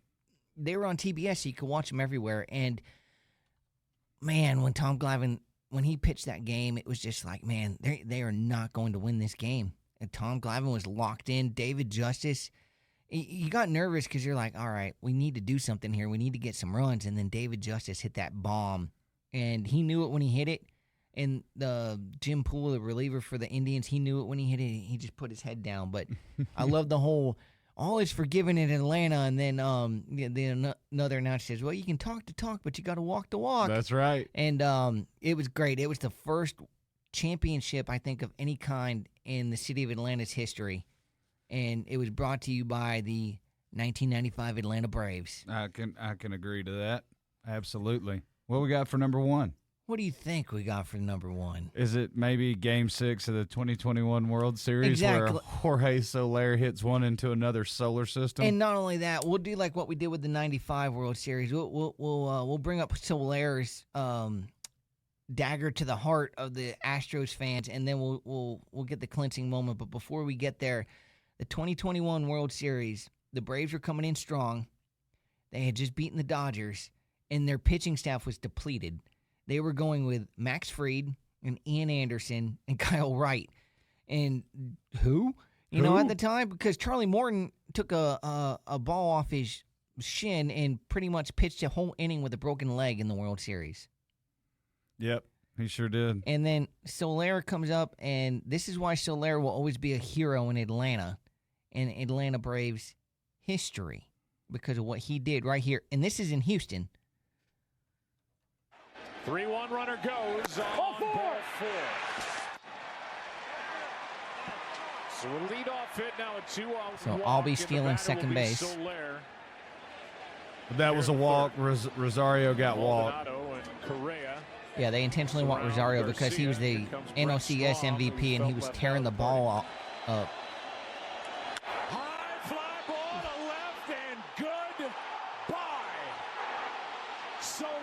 they were on TBS, so you could watch them everywhere. And, man, when Tom Glavine, when he pitched that game, it was just like, man, they are not going to win this game. And Tom Glavine was locked in. David Justice, you got nervous because you're like, all right, we need to do something here. We need to get some runs. And then David Justice hit that bomb, and he knew it when he hit it. And the Jim Poole, the reliever for the Indians, he knew it when he hit it. He just put his head down. But I love the whole, all is forgiven in Atlanta. And then another announcer says, well, you can talk the talk, but you got to walk the walk. That's right. And it was great. It was the first championship, I think, of any kind in the city of Atlanta's history. And it was brought to you by the 1995 Atlanta Braves. I can agree to that. Absolutely. What we got for number 1? What do you think we got for number 1? Is it maybe Game 6 of the 2021 World Series where Jorge Soler hits one into another solar system? And not only that, we'll do like what we did with the 95 World Series. We'll bring up Soler's dagger to the heart of the Astros fans, and then we'll get the clinching moment. But before we get there, the 2021 World Series, the Braves were coming in strong. They had just beaten the Dodgers, and their pitching staff was depleted. They were going with Max Fried and Ian Anderson and Kyle Wright. And who? At the time? Because Charlie Morton took a ball off his shin and pretty much pitched a whole inning with a broken leg in the World Series. Yep, he sure did. And then Soler comes up, and this is why Soler will always be a hero in Atlanta and Atlanta Braves history. because of what he did right here. And this is in Houston. 3-1 runner goes on ball 4. So a leadoff hit now, a 2-out. So I'll be stealing second base. Soler. That was a walk. Rosario got walked. Yeah, they intentionally walked Rosario because he was the NLCS MVP and he was tearing the ball up. High fly ball to left and goodbye. Soler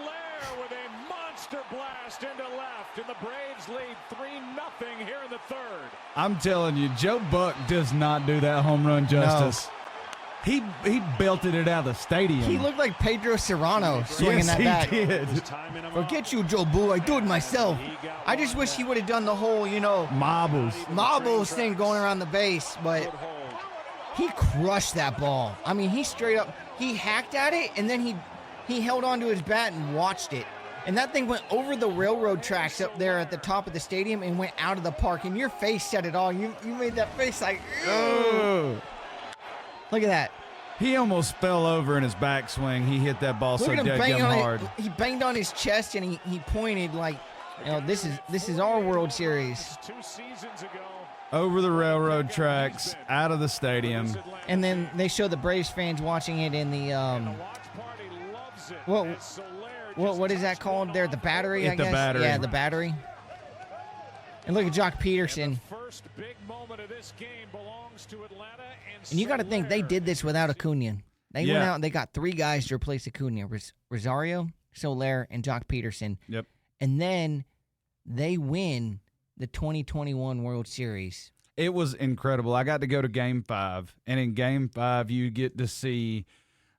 with a monster blast into left, and the Braves lead 3-0 here in the third. I'm telling you, Joe Buck does not do that home run justice. No. He belted it out of the stadium. He looked like Pedro Serrano swinging that bat. He did. Forget you, Joe Boo. I do it myself. I just wish he would have done the whole, marbles thing going around the base, but he crushed that ball. I mean, he straight up, he hacked at it, and then he held onto his bat and watched it. And that thing went over the railroad tracks up there at the top of the stadium and went out of the park. And your face said it all. You made that face like, ugh. Look at that. He almost fell over in his backswing. He hit that ball so dead hard. He banged on his chest and he pointed like, this is our World Series. 2 seasons ago. Over the railroad tracks, out of the stadium. And then they show the Braves fans watching it in the what is that called there? The Battery, I guess. The Battery. Yeah, the Battery. And look at Jock Peterson. First big moment of this game belongs to Atlanta, and you got to think they did this without Acuna. They went out and they got 3 guys to replace Acuna: Rosario, Soler, and Jock Peterson. Yep. And then they win the 2021 World Series. It was incredible. I got to go to Game 5, and in Game 5, you get to see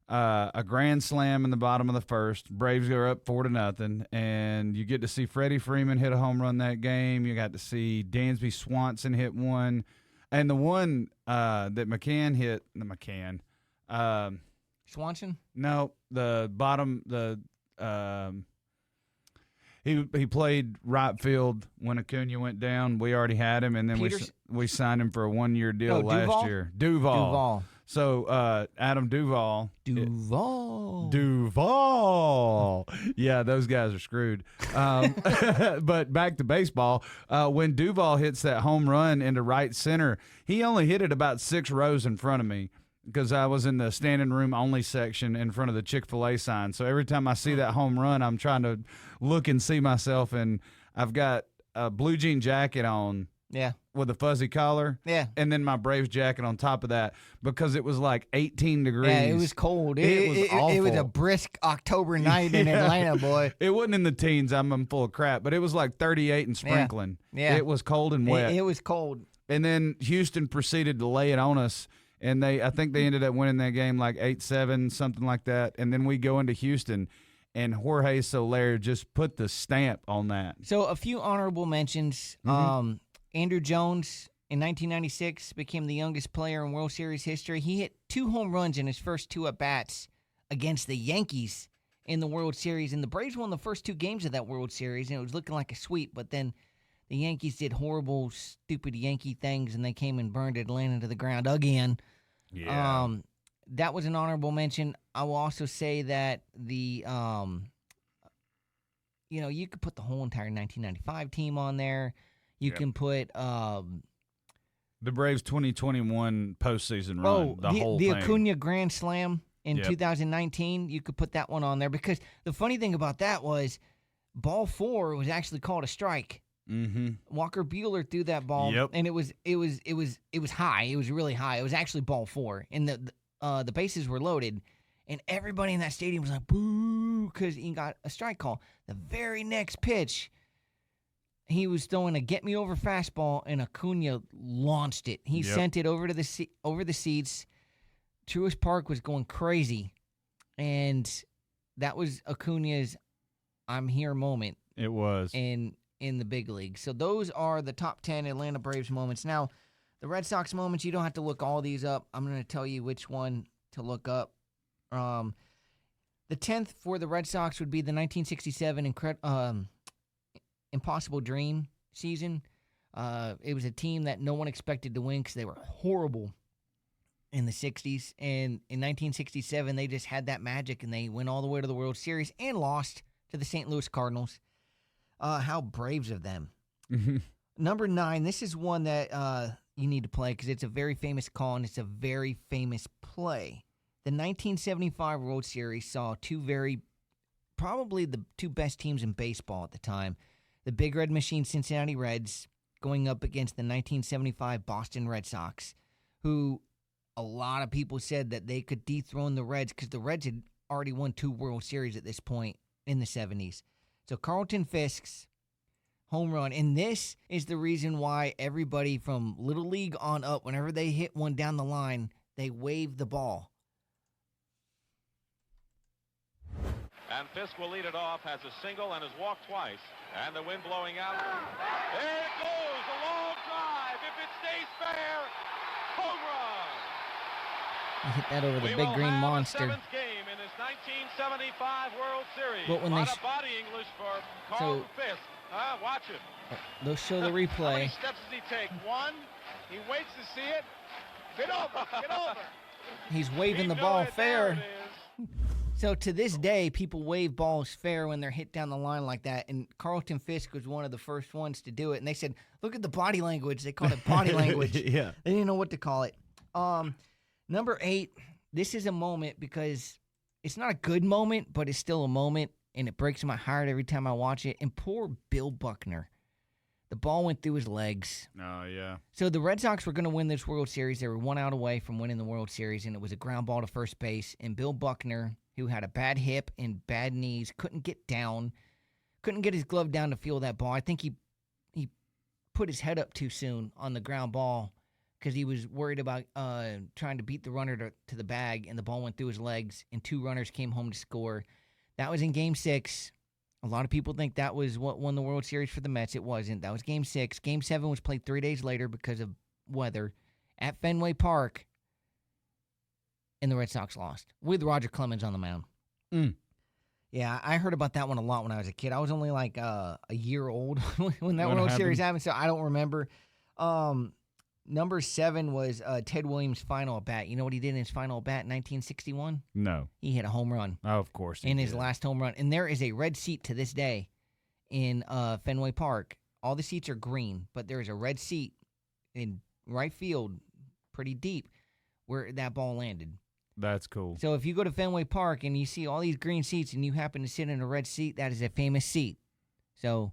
a grand slam in the bottom of the first. Braves are up 4-0, and you get to see Freddie Freeman hit a home run that game. You got to see Dansby Swanson hit one, and the one that McCann hit, Swanson? No, the bottom, he played right field when Acuna went down. We already had him, and then we signed him for a 1-year deal last year. Duval. So Adam Duvall. Yeah, those guys are screwed. But back to baseball. When Duvall hits that home run into right center, he only hit it about 6 rows in front of me because I was in the standing room only section in front of the Chick-fil-A sign. So every time I see that home run, I'm trying to look and see myself. And I've got a blue jean jacket on. Yeah. With a fuzzy collar. Yeah. And then my Braves jacket on top of that because it was like 18 degrees. Yeah, it was cold. It was awful. It was a brisk October night in Atlanta, boy. It wasn't in the teens. I'm full of crap. But it was like 38 and sprinkling. Yeah. It was cold and wet. It was cold. And then Houston proceeded to lay it on us. And I think they ended up winning that game like 8-7, something like that. And then we go into Houston, and Jorge Soler just put the stamp on that. So a few honorable mentions. Andrew Jones in 1996 became the youngest player in World Series history. He hit 2 home runs in his first 2 at-bats against the Yankees in the World Series. And the Braves won the first 2 games of that World Series, and it was looking like a sweep. But then the Yankees did horrible, stupid Yankee things, and they came and burned Atlanta to the ground again. Yeah. That was an honorable mention. I will also say that you could put the whole entire 1995 team on there. You can put the Braves 2021 postseason run, the whole thing. The Acuna Grand Slam in 2019, you could put that one on there because the funny thing about that was ball 4 was actually called a strike. Mm-hmm. Walker Buehler threw that ball, and it was high. It was really high. It was actually ball 4, and the bases were loaded, and everybody in that stadium was like boo because he got a strike call. The very next pitch, he was throwing a get-me-over fastball, and Acuna launched it. He sent it over to over the seats. Truist Park was going crazy, and that was Acuna's "I'm here" moment. It was in the big league. So those are the top 10 Atlanta Braves moments. Now, the Red Sox moments, you don't have to look all these up. I'm going to tell you which one to look up. The 10th for the Red Sox would be the 1967 Impossible Dream season. It was a team that no one expected to win because they were horrible. in the 60s. And in 1967, they just had that magic, and they went all the way to the World Series and lost to the St. Louis Cardinals. How braves of them. Number 9, this is one that you need to play because it's a very famous call and it's a very famous play. The 1975 World Series saw probably the two best teams in baseball at the time. The Big Red Machine Cincinnati Reds going up against the 1975 Boston Red Sox, who a lot of people said that they could dethrone the Reds because the Reds had already won 2 World Series at this point in the 70s. So Carlton Fisk's home run, and this is the reason why everybody from Little League on up, whenever they hit one down the line, they wave the ball. And Fisk will lead it off, has a single and has walked twice. And the wind blowing out. There it goes, a long drive. If it stays fair, home run. He hit that over the big green monster. We will have a 7th game in this 1975 World Series. But when a lot of body English for Carlton Fisk. Watch it. They'll show the replay. How many steps does he take? 1. He waits to see it. Get over. Get over. He's waving the ball fair. So to this day, people wave balls fair when they're hit down the line like that. And Carlton Fisk was one of the first ones to do it. And they said, look at the body language. They called it body language. Yeah. They didn't know what to call it. Number 8, this is a moment because it's not a good moment, but it's still a moment. And it breaks my heart every time I watch it. And poor Bill Buckner. The ball went through his legs. Oh, yeah. So the Red Sox were going to win this World Series. They were 1 out away from winning the World Series, and it was a ground ball to first base. And Bill Buckner, who had a bad hip and bad knees, couldn't get down, couldn't get his glove down to feel that ball. I think he put his head up too soon on the ground ball because he was worried about trying to beat the runner to the bag, and the ball went through his legs, and 2 runners came home to score. That was in Game 6. A lot of people think that was what won the World Series for the Mets. It wasn't. That was Game 6. Game 7 was played 3 days later because of weather at Fenway Park, and the Red Sox lost with Roger Clemens on the mound. Yeah, I heard about that one a lot when I was a kid. I was only like a year old when that World Series happened, so I don't remember. Number 7 was Ted Williams' final at bat. You know what he did in his final at bat in 1961? No. He hit a home run. Oh, of course. In his last home run. And there is a red seat to this day in Fenway Park. All the seats are green, but there is a red seat in right field, pretty deep, where that ball landed. That's cool. So if you go to Fenway Park and you see all these green seats and you happen to sit in a red seat, that is a famous seat. So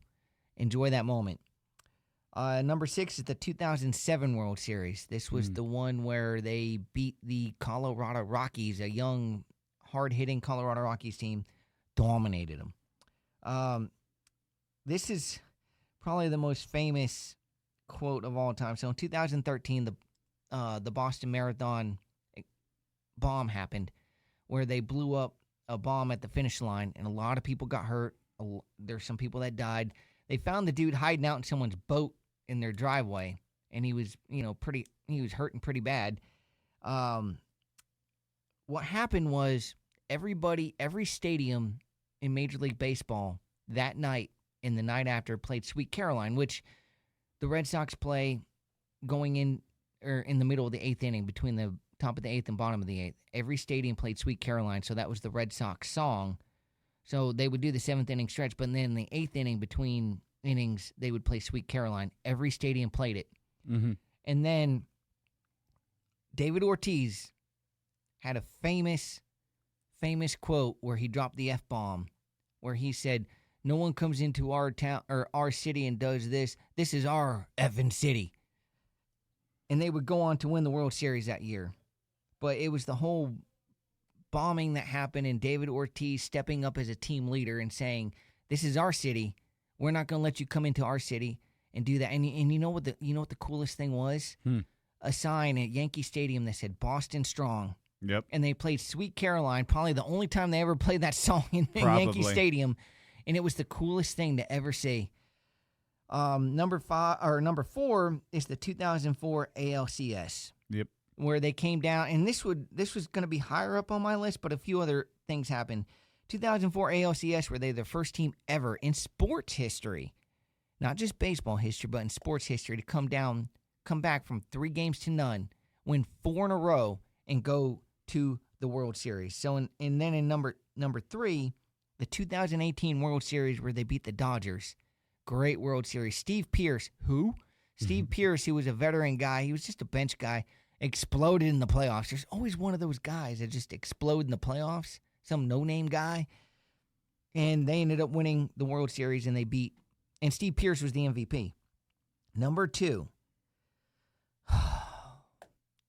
enjoy that moment. Number 6 is the 2007 World Series. This was the one where they beat the Colorado Rockies, a young, hard-hitting Colorado Rockies team, dominated them. This is probably the most famous quote of all time. So in 2013, the Boston Marathon bomb happened where they blew up a bomb at the finish line, and a lot of people got hurt. There's some people that died. They found the dude hiding out in someone's boat in their driveway, and he was, he was hurting pretty bad. What happened was every stadium in Major League Baseball that night and the night after played Sweet Caroline, which the Red Sox play going in the middle of the 8th inning, between the top of the 8th and bottom of the 8th. Every stadium played Sweet Caroline, so that was the Red Sox song. So they would do the 7th inning stretch, but then the 8th inning between innings, they would play Sweet Caroline. Every stadium played it. Mm-hmm. And then David Ortiz had a famous quote where he dropped the F-bomb, where he said, "No one comes into our town or our city and does this. This is our effing city." And they would go on to win the World Series that year. But it was the whole bombing that happened and David Ortiz stepping up as a team leader and saying, "This is our city. We're not going to let you come into our city and do that." And you know what the coolest thing was? A sign at Yankee Stadium that said "Boston Strong." Yep. And they played Sweet Caroline, probably the only time they ever played that song in Yankee Stadium, and it was the coolest thing to ever see. Number 4 is the 2004 ALCS. Yep. Where they came down, and this was going to be higher up on my list, but a few other things happened. 2004 ALCS, where they're the first team ever in sports history, not just baseball history, but in sports history, to come back from 3 games to none, win 4 in a row, and go to the World Series. So, and then in number 3, the 2018 World Series where they beat the Dodgers. Great World Series. Steve Pearce, who? Steve Pearce, he was a veteran guy. He was just a bench guy. Exploded in the playoffs. There's always one of those guys that just explode in the playoffs. Some no-name guy. And they ended up winning the World Series, and and Steve Pearce was the MVP. Number 2,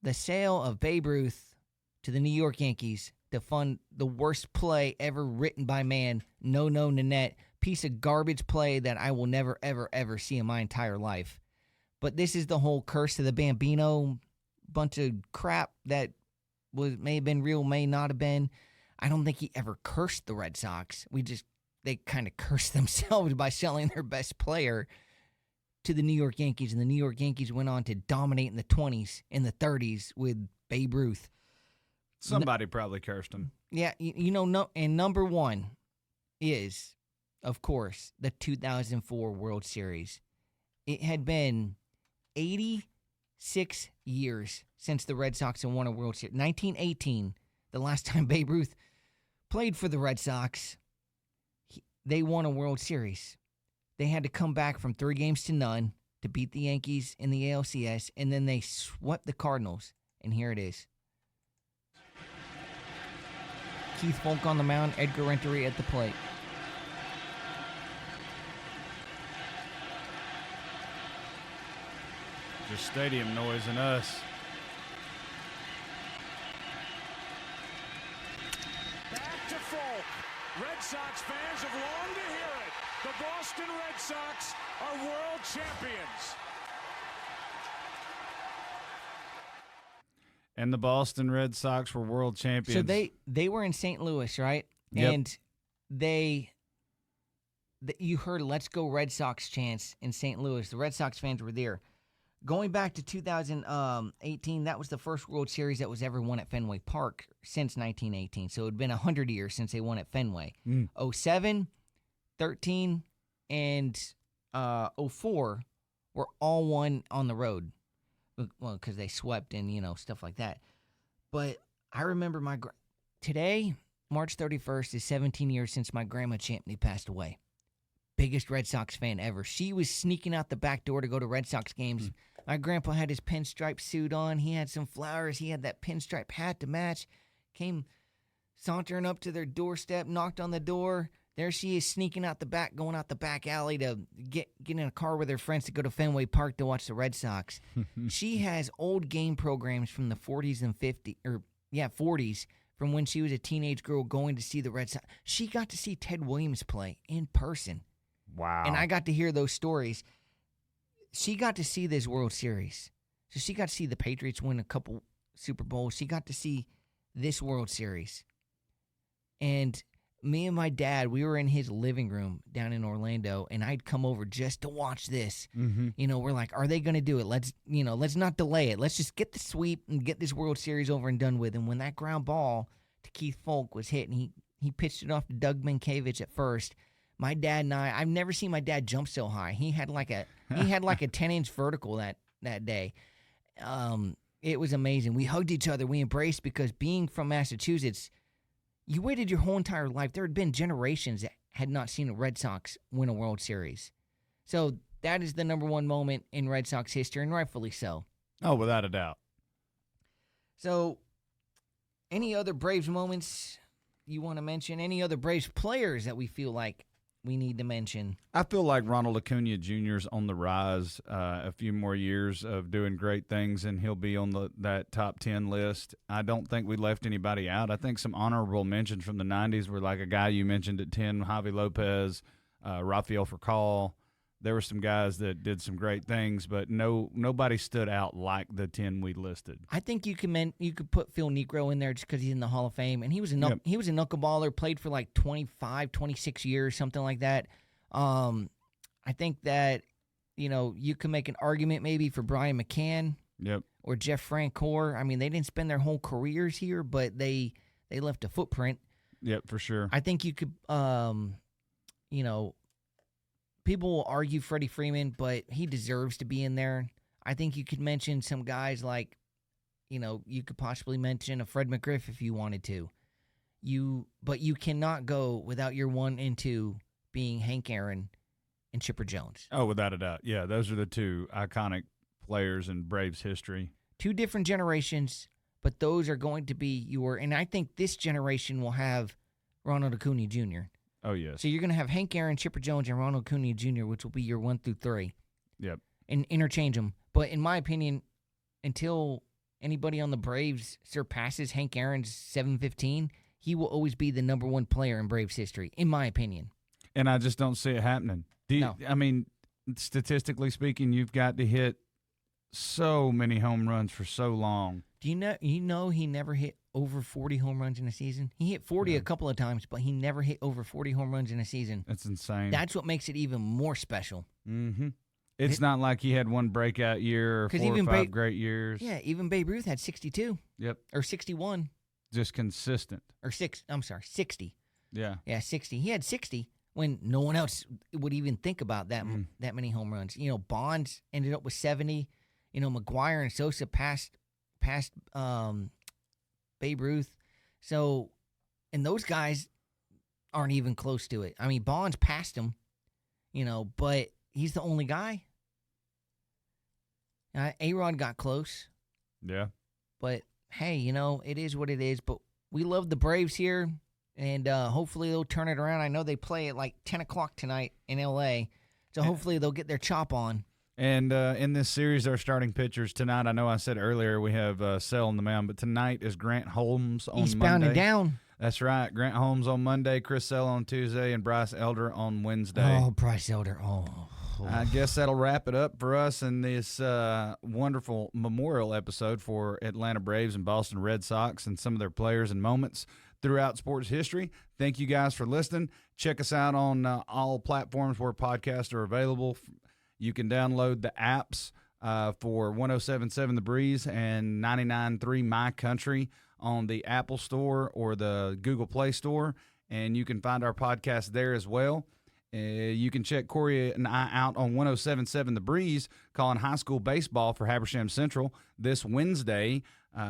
the sale of Babe Ruth to the New York Yankees to fund the worst play ever written by man, No Nanette, piece of garbage play that I will never, ever, ever see in my entire life. But this is the whole curse of the Bambino bunch of crap that may have been real, may not have been. I don't think he ever cursed the Red Sox. They kind of cursed themselves by selling their best player to the New York Yankees, and the New York Yankees went on to dominate in the 20s, in the 30s with Babe Ruth. Somebody probably cursed him. Yeah, and number 1 is, of course, the 2004 World Series. It had been 86 years since the Red Sox had won a World Series. 1918, the last time Babe Ruth played for the Red Sox, they won a World Series. They had to come back from 3-0 to beat the Yankees in the ALCS, and then they swept the Cardinals. And here it is. Keith Folk on the mound, Edgar Renteria at the plate. Just stadium noise and us. Back to Folk. Red Sox fans have longed to hear it. The Boston Red Sox are world champions. And the Boston Red Sox were world champions. So they were in St. Louis, right? Yep. And you heard "Let's Go Red Sox" chants in St. Louis. The Red Sox fans were there. Going back to 2018, that was the first World Series that was ever won at Fenway Park since 1918. So it had been 100 years since they won at Fenway. 07, 13, and 04 were all won on the road. Well, because they swept and, stuff like that. But I remember today, March 31st, is 17 years since my grandma Champney passed away. Biggest Red Sox fan ever. She was sneaking out the back door to go to Red Sox games. My grandpa had his pinstripe suit on. He had some flowers. He had that pinstripe hat to match. Came sauntering up to their doorstep, knocked on the door. There she is sneaking out the back, going out the back alley to get in a car with her friends to go to Fenway Park to watch the Red Sox. She has old game programs from the 40s and 40s, from when she was a teenage girl going to see the Red Sox. She got to see Ted Williams play in person. Wow. And I got to hear those stories. She got to see this World Series. So she got to see the Patriots win a couple Super Bowls. She got to see this World Series. And me and my dad, we were in his living room down in Orlando, and I'd come over just to watch this. We're like, are they going to do it? Let's not delay it. Let's just get the sweep and get this World Series over and done with. And when that ground ball to Keith Folk was hit, and he pitched it off to Doug Minkiewicz at first, my dad and I've never seen my dad jump so high. He had like a 10-inch vertical that day. It was amazing. We hugged each other. We embraced, because being from Massachusetts, you waited your whole entire life. There had been generations that had not seen a Red Sox win a World Series. So that is the number one moment in Red Sox history, and rightfully so. Oh, without a doubt. So any other Braves moments you want to mention? Any other Braves players that we feel like we need to mention? I feel like Ronald Acuna Jr. is on the rise. A few more years of doing great things, and he'll be on that top 10 list. I don't think we left anybody out. I think some honorable mentions from the 90s were like a guy you mentioned at 10, Javi Lopez, Rafael Furcal. There were some guys that did some great things, but nobody stood out like the 10 we listed. I think you could put Phil Niekro in there just because he's in the Hall of Fame, and he was a knuckleballer, played for like 25, 26 years, something like that. I think that you can make an argument maybe for Brian McCann, or Jeff Francoeur. I mean, they didn't spend their whole careers here, but they left a footprint. Yep, for sure. I think you could, people will argue Freddie Freeman, but he deserves to be in there. I think you could mention some guys like, you could possibly mention a Fred McGriff if you wanted to. But you cannot go without your 1 and 2 being Hank Aaron and Chipper Jones. Oh, without a doubt. Yeah, those are the two iconic players in Braves history. 2 different generations, but those are going to be and I think this generation will have Ronald Acuna Jr. Oh, yes. So you're going to have Hank Aaron, Chipper Jones, and Ronald Acuna Jr., which will be your 1 through 3. Yep. And interchange them. But in my opinion, until anybody on the Braves surpasses Hank Aaron's 715, he will always be the number 1 player in Braves history, in my opinion. And I just don't see it happening. No. I mean, statistically speaking, you've got to hit so many home runs for so long. Do you know he never hit over 40 home runs in a season? He hit 40 a couple of times, but he never hit over 40 home runs in a season. That's insane. That's what makes it even more special. Mm-hmm. It's not like he had one breakout year or 4 or 5 great years. Yeah, even Babe Ruth had 62. Yep. Or 61. Just consistent. Or 60. Yeah. Yeah, 60. He had 60 when no one else would even think about that many home runs. Bonds ended up with 70. McGuire and Sosa passed Babe Ruth. So, and those guys aren't even close to it. I mean, Bonds passed him, but he's the only guy. A-Rod got close. Yeah. But, hey, it is what it is. But we love the Braves here, and hopefully they'll turn it around. I know they play at like 10 o'clock tonight in L.A., so hopefully they'll get their chop on. And in this series, our starting pitchers tonight, I know I said earlier we have Sale on the mound, but tonight is Grant Holmes on Monday. Eastbound and down. That's right. Grant Holmes on Monday, Chris Sale on Tuesday, and Bryce Elder on Wednesday. Oh, Bryce Elder. Oh. I guess that'll wrap it up for us in this wonderful memorial episode for Atlanta Braves and Boston Red Sox and some of their players and moments throughout sports history. Thank you guys for listening. Check us out on all platforms where podcasts are available. You can download the apps for 107.7 The Breeze and 99.3 My Country on the Apple Store or the Google Play Store, and you can find our podcast there as well. You can check Cory and I out on 107.7 The Breeze, calling high school baseball for Habersham Central this Wednesday,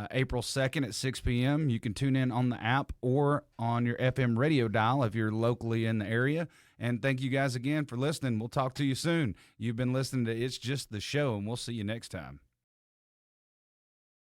April 2nd at 6 p.m. You can tune in on the app or on your FM radio dial if you're locally in the area. And thank you guys again for listening. We'll talk to you soon. You've been listening to It's Just the Show, and we'll see you next time.